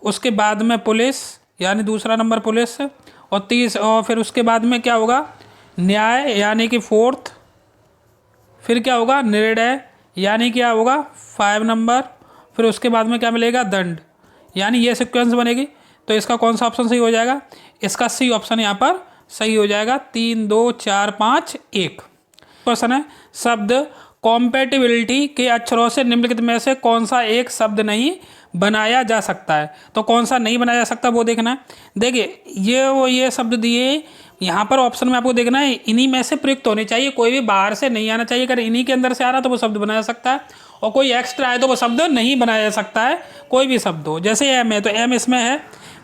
उसके बाद में पुलिस यानी दूसरा नंबर पुलिस, और फिर उसके बाद में क्या होगा? न्याय यानी कि फोर्थ, फिर क्या होगा? निर्णय यानी क्या होगा? 5 नंबर, फिर उसके बाद में क्या मिलेगा? दंड, यानी ये सीक्वेंस बनेगी। तो इसका कौन सा ऑप्शन सही हो जाएगा? इसका सी ऑप्शन यहाँ पर सही हो जाएगा, 3 2 4 5 1। क्वेश्चन है, शब्द कॉम्पैटिबिलिटी के अक्षरों से निम्नलिखित में से कौन सा एक शब्द नहीं बनाया जा सकता है? तो कौन सा नहीं बनाया जा सकता वो देखना है। देखिए, ये शब्द दिए यहाँ पर ऑप्शन में, आपको देखना है इन्हीं में से प्रयुक्त होने चाहिए, कोई भी बाहर से नहीं आना चाहिए। अगर इन्हीं के अंदर से आ रहा तो वो शब्द बनाया जा सकता है, और कोई एक्स्ट्रा है तो वो शब्द नहीं बनाया जा सकता है, कोई भी शब्द हो। जैसे एम है तो एम इसमें है,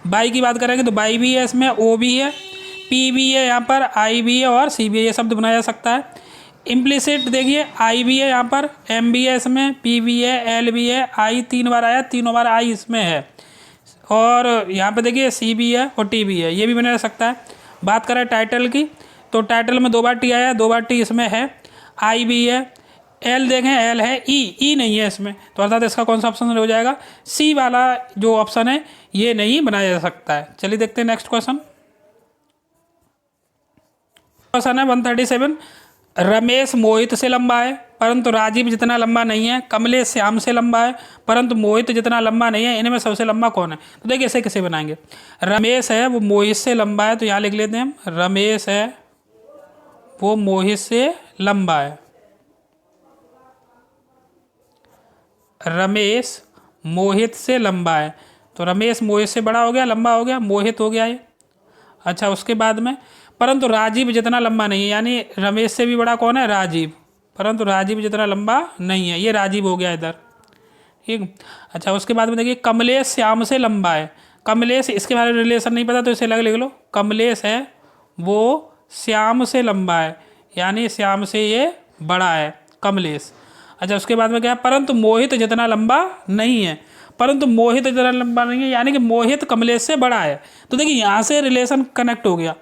बाई की बात करेंगे तो बाई भी है इसमें, ओ भी है, पी भी है यहाँ पर, आई भी है और सी भी है, ये शब्द बनाया जा सकता है। इम्प्लिसिट देखिए, आई भी है यहाँ पर, एम भी है इसमें, पी भी है, एल भी है, आई 3 बार आया, तीनों बार आई इसमें है, और यहाँ पे देखिए सी भी है और टी भी है, ये भी बनाया जा सकता है। बात करें टाइटल की, तो टाइटल में 2 बार टी आया, 2 बार टी इसमें है, आई भी है, एल देखें एल है, ई नहीं है इसमें, तो अर्थात इसका कौन सा ऑप्शन हो जाएगा? सी वाला जो ऑप्शन है ये नहीं बनाया जा सकता है। चलिए देखते हैं नेक्स्ट क्वेश्चन। क्वेश्चन है 137, रमेश मोहित से लंबा है परंतु राजीव जितना लंबा नहीं है, कमलेश श्याम से लंबा है परंतु मोहित जितना लंबा नहीं है, इनमें सबसे लंबा कौन है? तो देखिए इसे कैसे बनाएंगे। रमेश है वो मोहित से लंबा है, तो यहाँ लिख लेते हैं हम, रमेश है वो मोहित से लंबा है। रमेश मोहित से लंबा है, तो रमेश मोहित से बड़ा हो गया, लंबा हो गया, मोहित हो गया ये। अच्छा, उसके बाद में परंतु राजीव जितना लंबा नहीं है, यानी रमेश से भी बड़ा कौन है? राजीव, परंतु राजीव जितना लंबा नहीं है, ये राजीव हो गया इधर, ठीक। अच्छा, उसके बाद में देखिए कमलेश श्याम से लंबा है। कमलेश, इसके बारे में रिलेशन नहीं पता तो इसे अलग लिख लो, कमलेश है वो श्याम से लंबा है, यानी श्याम से ये बड़ा है कमलेश। अच्छा, उसके बाद में क्या है? परंतु मोहित जितना लंबा नहीं है, परंतु मोहित जितना लंबा नहीं है, यानी कि मोहित कमलेश से बड़ा है। तो देखिए यहाँ से रिलेशन कनेक्ट हो गया,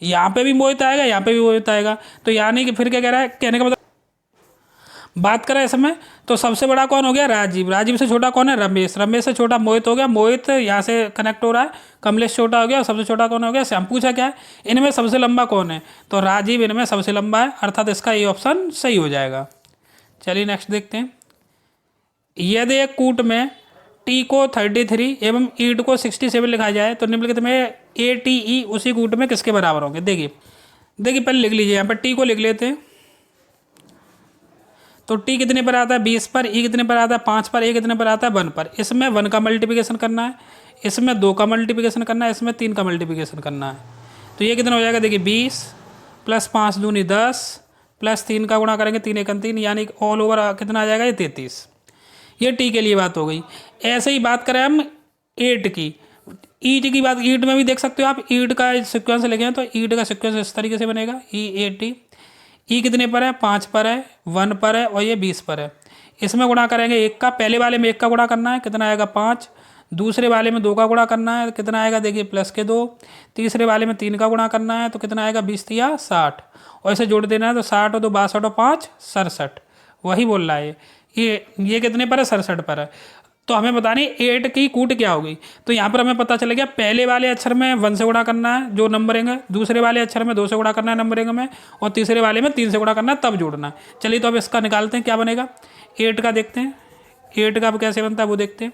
यहाँ पे भी मोहित आएगा, यहाँ पे भी मोहित आएगा, तो यानी कि फिर क्या कह रहा है? कहने का मतलब बात करें इसमें तो सबसे बड़ा कौन हो गया? राजीव, राजीव से छोटा कौन है? रमेश, रमेश से छोटा मोहित हो गया, मोहित यहाँ से कनेक्ट हो रहा है, कमलेश छोटा हो गया, सबसे छोटा कौन हो गया? श्याम। पूछा क्या है? इनमें सबसे लंबा कौन है? तो राजीव इनमें सबसे लंबा है, अर्थात इसका ये ऑप्शन सही हो जाएगा। चलिए नेक्स्ट देखते हैं। यदि एक कूट में टी को 33 एवं ईट को 67 लिखा जाए तो निम्नलिखित में ए टी ई उसी कूट में किसके बराबर होंगे? देखिए पहले लिख लीजिए, यहाँ पर टी को लिख लेते हैं, तो टी कितने पर आता है? 20 पर, ई कितने पर आता है? 5 पर, ए कितने पर आता है? 1 पर। इसमें 1 का मल्टीप्लिकेशन करना है, इसमें 2 का मल्टीप्लिकेशन करना है, इसमें 3 का मल्टीप्लिकेशन करना है। तो ये कितना हो जाएगा? देखिए 20 + 5 दूनी 10 + 3 का गुणा करेंगे, 3 × 3, यानी ऑल ओवर कितना आ जाएगा? ये 33। ये टी के लिए बात हो गई। ऐसे ही बात करें हम 8 की, ईट की बात, ईट में भी देख सकते हो आप, ईट का सिक्वेंस लिखे हैं तो ईट का सिक्वेंस इस तरीके से बनेगा, E80। ई कितने पर है, 5 पर है, 1 पर है और ये 20 पर है। इसमें गुणा करेंगे 1 का, पहले वाले में 1 का गुणा करना है, कितना आएगा 5। दूसरे वाले में 2 का गुणा करना है, कितना आएगा देखिए +2। तीसरे वाले में 3 का गुणा करना है तो कितना आएगा 20 या 60, और इसे जोड़ देना है तो 60 और 2 62 और 5 67, वही बोल रहा है। ये कितने पर है, 67 पर है। तो हमें बतानी 8 की कूट क्या होगी। तो यहाँ पर हमें पता चल गया पहले वाले अक्षर में 1 से गुणा करना है जो नंबरिंग है, दूसरे वाले अक्षर में 2 से गुणा करना है नंबरिंग में, और तीसरे वाले में 3 से गुणा करना है तब जोड़ना है। चलिए तो अब इसका निकालते हैं क्या बनेगा। 8 का देखते हैं, 8 का अब कैसे बनता है वो देखते हैं।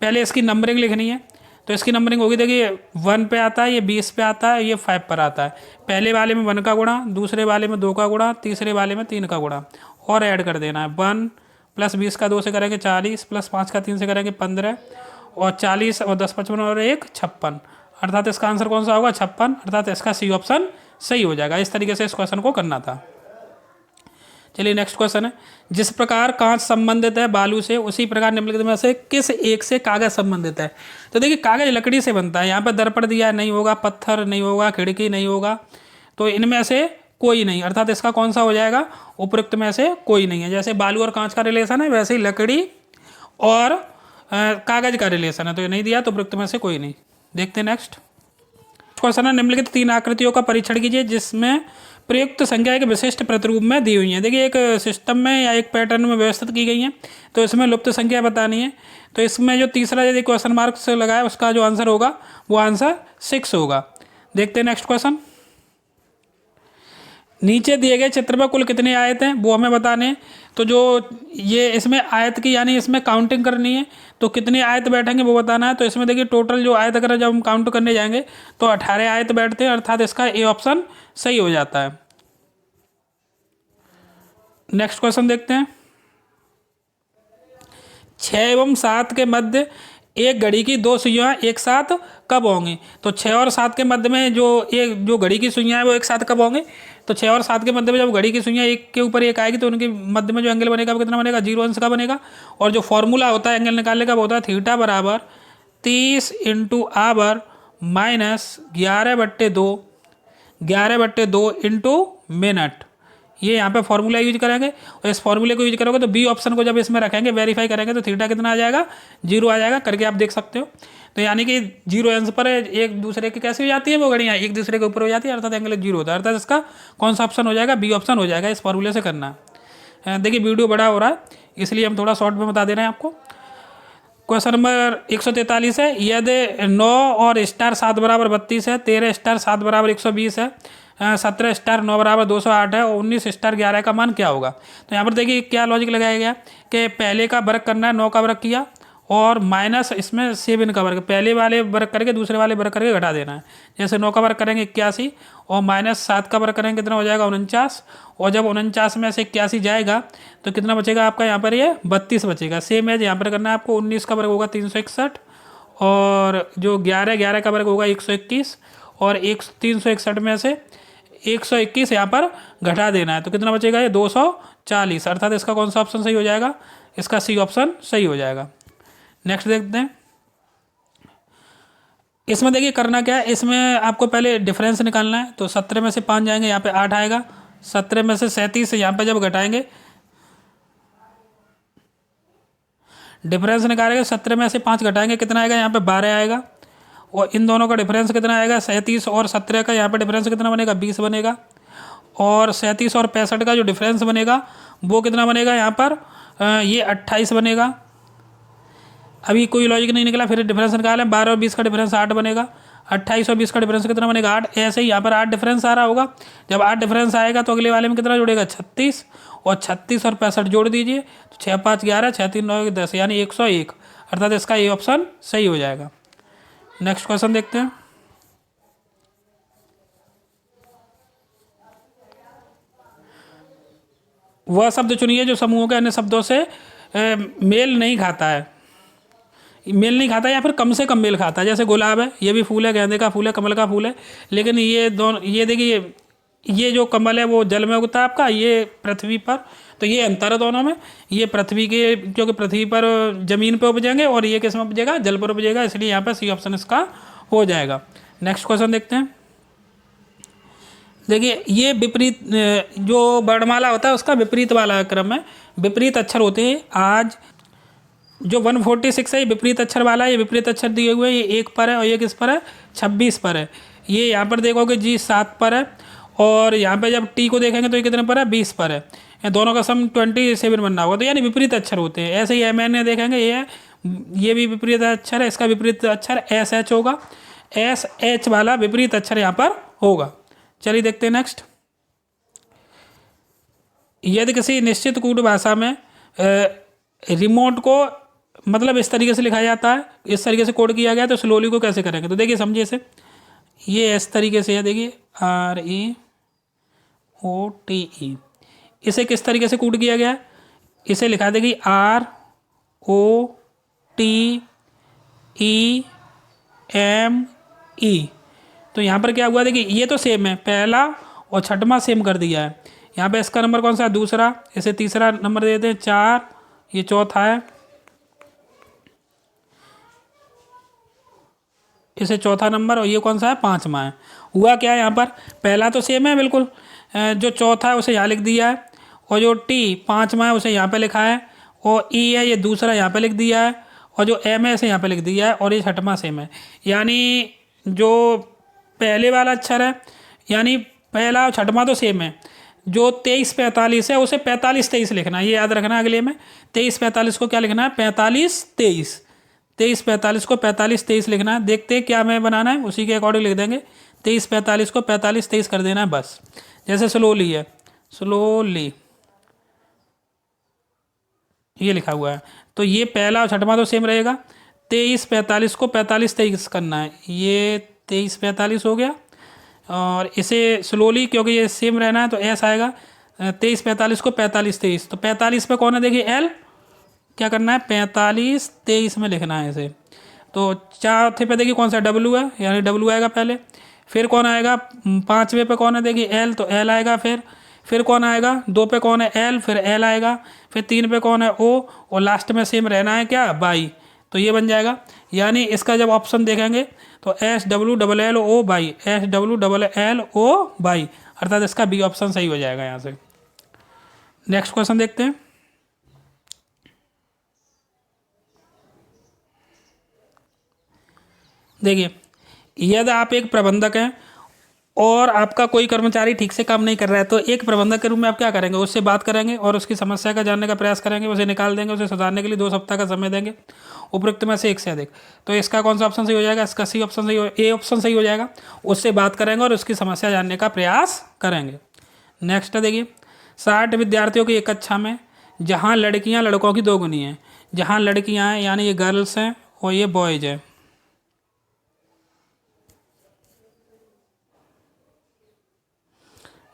पहले इसकी नंबरिंग लिखनी है, तो इसकी नंबरिंग होगी देखिए 1 पे आता है, ये 20 पे आता है, ये 5 पर आता है। पहले वाले में 1 का गुणा, दूसरे वाले में 2 का गुणा, तीसरे वाले में 3 का गुणा, और ऐड कर देना है। 1 + 20 का 2 से करेंगे 40, + 5 का 3 से करेंगे 15, और 40 और 10 55 और 1 56, अर्थात इसका आंसर कौन सा होगा 56, अर्थात इसका सी ऑप्शन सही हो जाएगा। इस तरीके से इस क्वेश्चन को करना था। चलिए नेक्स्ट क्वेश्चन है, जिस प्रकार कांच संबंधित है बालू से, उसी प्रकार निम्नलिखित में से किस एक से कागज संबंधित है। तो देखिए कागज लकड़ी से बनता है, यहाँ पर दर्पण दिया नहीं होगा, पत्थर नहीं होगा, खिड़की नहीं होगा, तो इनमें से कोई नहीं, अर्थात इसका कौन सा हो जाएगा, उपयुक्त में से कोई नहीं है। जैसे बालू और कांच का रिलेशन है वैसे ही लकड़ी और कागज का रिलेशन है, तो ये नहीं दिया तो उपयुक्त में से कोई नहीं। देखते हैं नेक्स्ट क्वेश्चन है, निम्नलिखित 3 आकृतियों का परीक्षण कीजिए जिसमें प्रयुक्त संख्या एक विशिष्ट प्रतिरूप में दी हुई है। देखिए एक सिस्टम में या एक पैटर्न में व्यवस्थित की गई है, तो इसमें लुप्त संख्या बतानी है। तो इसमें जो तीसरा यदि क्वेश्चन मार्क से लगा है उसका जो आंसर होगा वो आंसर 6 होगा। देखते हैं नेक्स्ट क्वेश्चन, नीचे दिए गए चित्र में कुल कितने आयत हैं वो हमें बताने हैं। तो जो ये इसमें आयत की यानी इसमें काउंटिंग करनी है, तो कितने आयत बैठेंगे वो बताना है। तो इसमें देखिए टोटल जो आयत अगर जब हम काउंट करने जाएंगे तो 18 आयत बैठते हैं, अर्थात इसका ए ऑप्शन सही हो जाता है। नेक्स्ट क्वेश्चन देखते हैं, 6 एवं 7 के मध्य एक घड़ी की 2 सुइयां एक साथ कब होंगी। तो 6 और 7 के मध्य में जो घड़ी की सुइयां है वो एक साथ कब होंगे। तो 6 और 7 के मध्य में जब घड़ी की सुइयां एक के ऊपर एक आएगी तो उनके मध्य में जो एंगल बनेगा वो कितना बनेगा, 0 अंश का बनेगा। और जो फॉर्मूला होता है एंगल निकालने का वो होता है थीटा बराबर 30 × आवर माइनस 11/2 × मिनट। ये यहाँ पे फॉर्मूला यूज करेंगे, और इस फॉर्मूले को यूज करोगे तो बी ऑप्शन को जब इसमें रखेंगे वेरीफाई करेंगे तो थीटा कितना आ जाएगा, 0 आ जाएगा, करके आप देख सकते हो। तो यानी कि 0 अंश पर एक दूसरे के कैसे हो जाती है वो घड़ियाँ, एक दूसरे के ऊपर हो जाती है, अर्थात एंगल 0 होता है, अर्थात इसका कौन सा ऑप्शन हो जाएगा, बी ऑप्शन हो जाएगा। इस फॉर्मूले से करना है। देखिए वीडियो बड़ा हो रहा है इसलिए हम थोड़ा शॉर्ट में बता दे रहे हैं आपको। क्वेश्चन नंबर 143 है, यदि 9 और स्टार 7 बराबर 32 है, 13 स्टार 7 बराबर 120 है, 17 स्टार 9 बराबर 208 है और 19 स्टार 11 का मान क्या होगा। तो यहाँ पर देखिए क्या लॉजिक लगाया गया कि पहले का वर्ग करना है, 9 का वर्ग किया और माइनस इसमें 7 का वर्ग, पहले वाले वर्ग करके दूसरे वाले वर्ग करके घटा देना है। जैसे 9 का वर्ग करेंगे 81 और माइनस 7 का वर्ग करेंगे कितना हो जाएगा 49, और जब 49 में से 81 जाएगा तो कितना बचेगा आपका यहाँ पर ये 32 बचेगा। सेम है यहाँ पर करना है आपको, 19 का वर्ग होगा 361 और जो 11 का वर्ग होगा 121 और 361 में से 121 यहाँ पर घटा देना है तो कितना बचेगा ये 240, अर्थात इसका कौन सा ऑप्शन सही हो जाएगा, इसका सी ऑप्शन सही हो जाएगा। नेक्स्ट देखते हैं, इसमें देखिए करना क्या है, इसमें आपको पहले डिफरेंस निकालना है। तो 17 में से 5 जाएंगे यहाँ पे 8 आएगा, 17 में से 37 यहाँ पे जब घटाएंगे डिफरेंस निकालेंगे, 17 में से 5 घटाएंगे कितना आएगा यहाँ पे 12 आएगा, और इन दोनों का डिफरेंस कितना आएगा 37 और 17 का यहाँ पे डिफरेंस कितना बनेगा 20 बनेगा, और 37 और 65 का जो डिफरेंस बनेगा वो कितना बनेगा यहाँ पर ये 28 बनेगा। अभी कोई लॉजिक नहीं निकला, फिर डिफरेंस निकालें, 12 और 20 का डिफरेंस 8 बनेगा, 28 और 20 का डिफरेंस कितना बनेगा 8। ऐसे ही यहाँ पर 8 डिफरेंस आ रहा होगा, जब 8 डिफरेंस आएगा तो अगले वाले में कितना जुड़ेगा 36, और 36 और 65 जोड़ दीजिए तो 6 5 11 6 3 9 10 यानी 101, अर्थात इसका ये ऑप्शन सही हो जाएगा। नेक्स्ट क्वेश्चन देखते हैं, वह शब्द चुनिए जो समूहों के अन्य शब्दों से मेल नहीं खाता है, मेल नहीं खाता या फिर कम से कम मेल खाता है। जैसे गुलाब है, ये भी फूल है, गेंदे का फूल है, कमल का फूल है, लेकिन ये दोनों, ये देखिए ये जो कमल है वो जल में उगता है आपका, ये पृथ्वी पर, तो ये अंतर है दोनों में। ये पृथ्वी के, क्योंकि पृथ्वी पर जमीन पे उपजेंगे और ये किस में उपजेगा, जल पर उपजेगा, इसलिए यहाँ पर सी ऑप्शन इसका हो जाएगा। नेक्स्ट क्वेश्चन देखते हैं। देखिए ये विपरीत जो वर्णमाला होता है उसका विपरीत वाला क्रम है, विपरीत अक्षर होते हैं। आज जो 146 है ये विपरीत अक्षर वाला है, ये विपरीत अक्षर दिए हुए हैं, ये 1 पर है और ये किस पर है, 26 पर है। ये यहाँ पर देखोगे जी 7 पर है, और यहाँ पे जब टी को देखेंगे तो ये कितने पर है, 20 पर है। ये दोनों का सम 27 बनना होगा, तो यानी विपरीत अक्षर होते हैं। ऐसे ही एम एन देखेंगे, ये भी विपरीत अक्षर है, इसका विपरीत अक्षर एस एच होगा, एस एच वाला विपरीत अक्षर यहाँ पर होगा। चलिए देखते हैं नेक्स्ट। यदि किसी निश्चित कूट भाषा में रिमोट को मतलब इस तरीके से लिखा जाता है, इस तरीके से कोड किया गया, तो स्लोली को कैसे करेंगे, तो देखिए समझिए इसे, ये इस तरीके से है, देखिए REOTE, इसे किस तरीके से कोड किया गया है, इसे लिखा देगी ROTEME। तो यहाँ पर क्या हुआ, देखिए ये तो सेम है, पहला और छठवां सेम कर दिया है। यहाँ पे इसका नंबर कौन सा है, दूसरा, इसे तीसरा नंबर दे देते हैं, 4, ये चौथा है, इसे चौथा नंबर, और ये कौन सा है, 5वां है। हुआ क्या है, यहाँ पर पहला तो सेम है बिल्कुल, जो चौथा है उसे यहाँ लिख दिया है, और जो टी 5वां है उसे यहाँ पे लिखा है, और ई है ये दूसरा यहाँ पे लिख दिया है, और जो एम है इसे यहाँ पे लिख दिया है, और ये छठवां सेम है। यानी जो पहले वाला अक्षर है, यानी पहला और छठवां तो सेम है, जो 23-45 है उसे 45-23 लिखना है, ये याद रखना। अगले में 23-45 को क्या लिखना है, 45-23, 23-45 को 45-23 लिखना है। देखते हैं क्या में बनाना है, उसी के अकॉर्डिंग लिख देंगे। 23-45 को 45-23 कर देना है बस। जैसे स्लोली है, स्लोली ये लिखा हुआ है, तो ये पहला और छठवां तो सेम रहेगा। 23-45 को 45-23 करना है, ये 23-45 हो गया, और इसे स्लोली क्योंकि ये सेम रहना है तो ऐसा आएगा, 23-45 को 45-23, तो 45 पे कौन है, देखिए एल, क्या करना है, 45-23 में लिखना है इसे। तो चौथे पे देखिए कौन सा डब्लू है, यानी डब्लू आएगा पहले, फिर कौन आएगा, 5वें पे कौन है, देखिए एल, तो एल आएगा, फिर कौन आएगा, 2 पे कौन है, एल, फिर एल आएगा, फिर 3 पे कौन है, ओ, और लास्ट में सेम रहना है क्या, बाई, तो ये बन जाएगा। यानी इसका जब ऑप्शन देखेंगे तो SWLLO SWLLO, अर्थात इसका बी ऑप्शन सही हो जाएगा यहाँ से। नेक्स्ट क्वेश्चन देखते हैं। देखिए यदि आप एक प्रबंधक हैं और आपका कोई कर्मचारी ठीक से काम नहीं कर रहा है, तो एक प्रबंधक के रूप में आप क्या करेंगे, उससे बात करेंगे और उसकी समस्या का जानने का प्रयास करेंगे, उसे निकाल देंगे, उसे सुधारने के लिए 2 सप्ताह का समय देंगे, उपरोक्त में से एक से अधिक। तो इसका कौन सा ऑप्शन सही हो जाएगा, इसका सी ऑप्शन सही हो, ए ऑप्शन सही हो जाएगा। उससे बात करेंगे और उसकी समस्या जानने का प्रयास करेंगे। नेक्स्ट देखिए, 60 विद्यार्थियों की एक कक्षा में जहाँ लड़कियाँ लड़कों की 2 गुनी हैं, जहाँ लड़कियाँ हैं यानी ये गर्ल्स हैं और ये बॉयज़ हैं,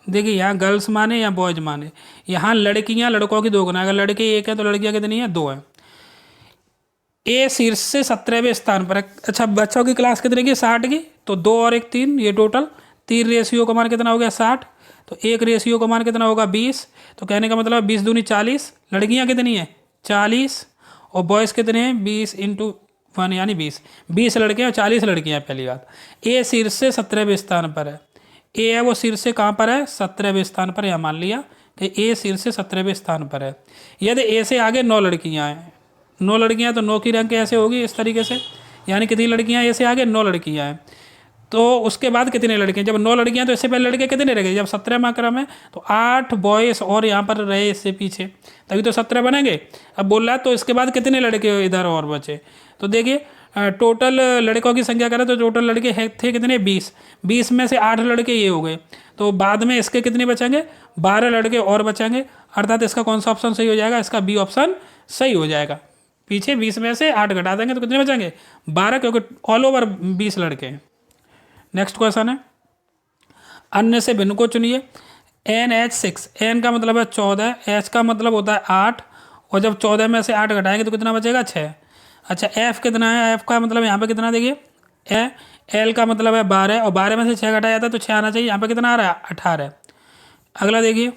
देखिए यहाँ गर्ल्स माने या बॉयज माने, यहाँ लड़कियाँ लड़कों की 2 गुना, अगर लड़के 1 है तो लड़कियाँ कितनी है, 2 है। ए शीर्ष से 17वें स्थान पर है। अच्छा बच्चों की क्लास कितने की, 60 की, तो 2 और 1 3, ये टोटल 3 रेशियो का मान कितना हो गया, 60, तो 1 रेशियो का मान कितना होगा, 20। तो कहने का मतलब 20 दूनी 40, लड़कियाँ कितनी है 40, और बॉयज़ कितने हैं 20 × 1 यानी 20 लड़के और 40 लड़कियाँ। पहली बात, ए शीर्ष से 17वें स्थान पर है, ए है वो शीर्ष से कहाँ पर है, 17वें स्थान पर, यहाँ मान लिया कि ए शीर्ष से 17वें स्थान पर है। यदि ए से आगे 9 लड़कियाँ हैं, 9 लड़कियाँ, तो 9 की रैंक ऐसे होगी इस तरीके से, यानी कितनी लड़कियाँ, ए से आगे 9 लड़कियाँ हैं, तो उसके बाद कितने लड़के, जब 9 लड़कियाँ तो इससे पहले लड़के कितने रह गए, जब 17वां क्रम है तो 8 बॉयज़ और यहाँ पर रहे इससे पीछे, तभी तो 17 बनेंगे। अब बोल रहा है तो इसके बाद कितने लड़के इधर और बचे, तो देखिए टोटल लड़कों की संख्या करें तो टोटल लड़के थे कितने, 20 में से 8 लड़के ये हो गए, तो बाद में इसके कितने बचेंगे, 12 लड़के और बचेंगे, अर्थात इसका कौन सा ऑप्शन सही हो जाएगा, इसका बी ऑप्शन सही हो जाएगा। पीछे 20 में से 8 घटा देंगे तो कितने बचेंगे, 12, क्योंकि ऑल ओवर 20 लड़के हैं। नेक्स्ट क्वेश्चन है, अन्य से भिन्न को चुनिए। NH6, N का मतलब है 14, H का मतलब होता है 8, और जब 14 में से 8 घटाएंगे तो कितना बचेगा, 6। अच्छा F कितना है, F का मतलब यहाँ पे कितना, देखिए L का मतलब है 12, और 12 में से 6 घटाया जाता है तो 6 आना चाहिए, यहाँ पे कितना आ रहा है, 18। अगला देखिए,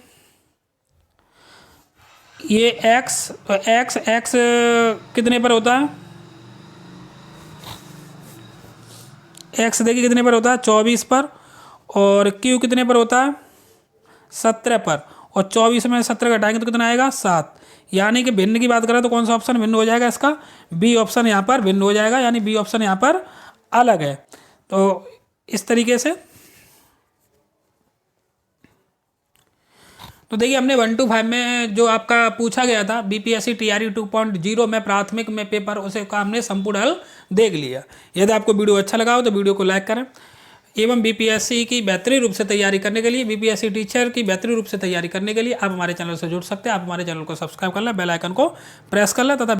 ये x, तो x कितने पर होता है, x देखिए कितने पर होता है 24 पर, और q कितने पर होता है 17 पर, और 24 में 17 घटाएंगे तो कितना आएगा 7। यानी कि भिन्न की बात करें तो कौन सा ऑप्शन भिन्न हो जाएगा, इसका बी ऑप्शन यहाँ पर भिन्न हो जाएगा, यानी बी ऑप्शन यहाँ पर अलग है। तो इस तरीके से तो देखिए हमने 1 to 5 में जो आपका पूछा गया था बीपीएससी टीआरई 2.0 में प्राथमिक में पेपर, उसे का हमने संपूर्ण हल देख लिया। यदि आपको वीडियो अच्छा लगा हो तो वीडियो को लाइक करें, एवं बीपीएससी की बेहतरीन रूप से तैयारी करने के लिए, बीपीएससी टीचर की बेहतरीन रूप से तैयारी करने के लिए आप हमारे चैनल से जुड़ सकते हैं। आप हमारे चैनल को सब्सक्राइब कर लें, बेल आइकन को प्रेस कर लें तथा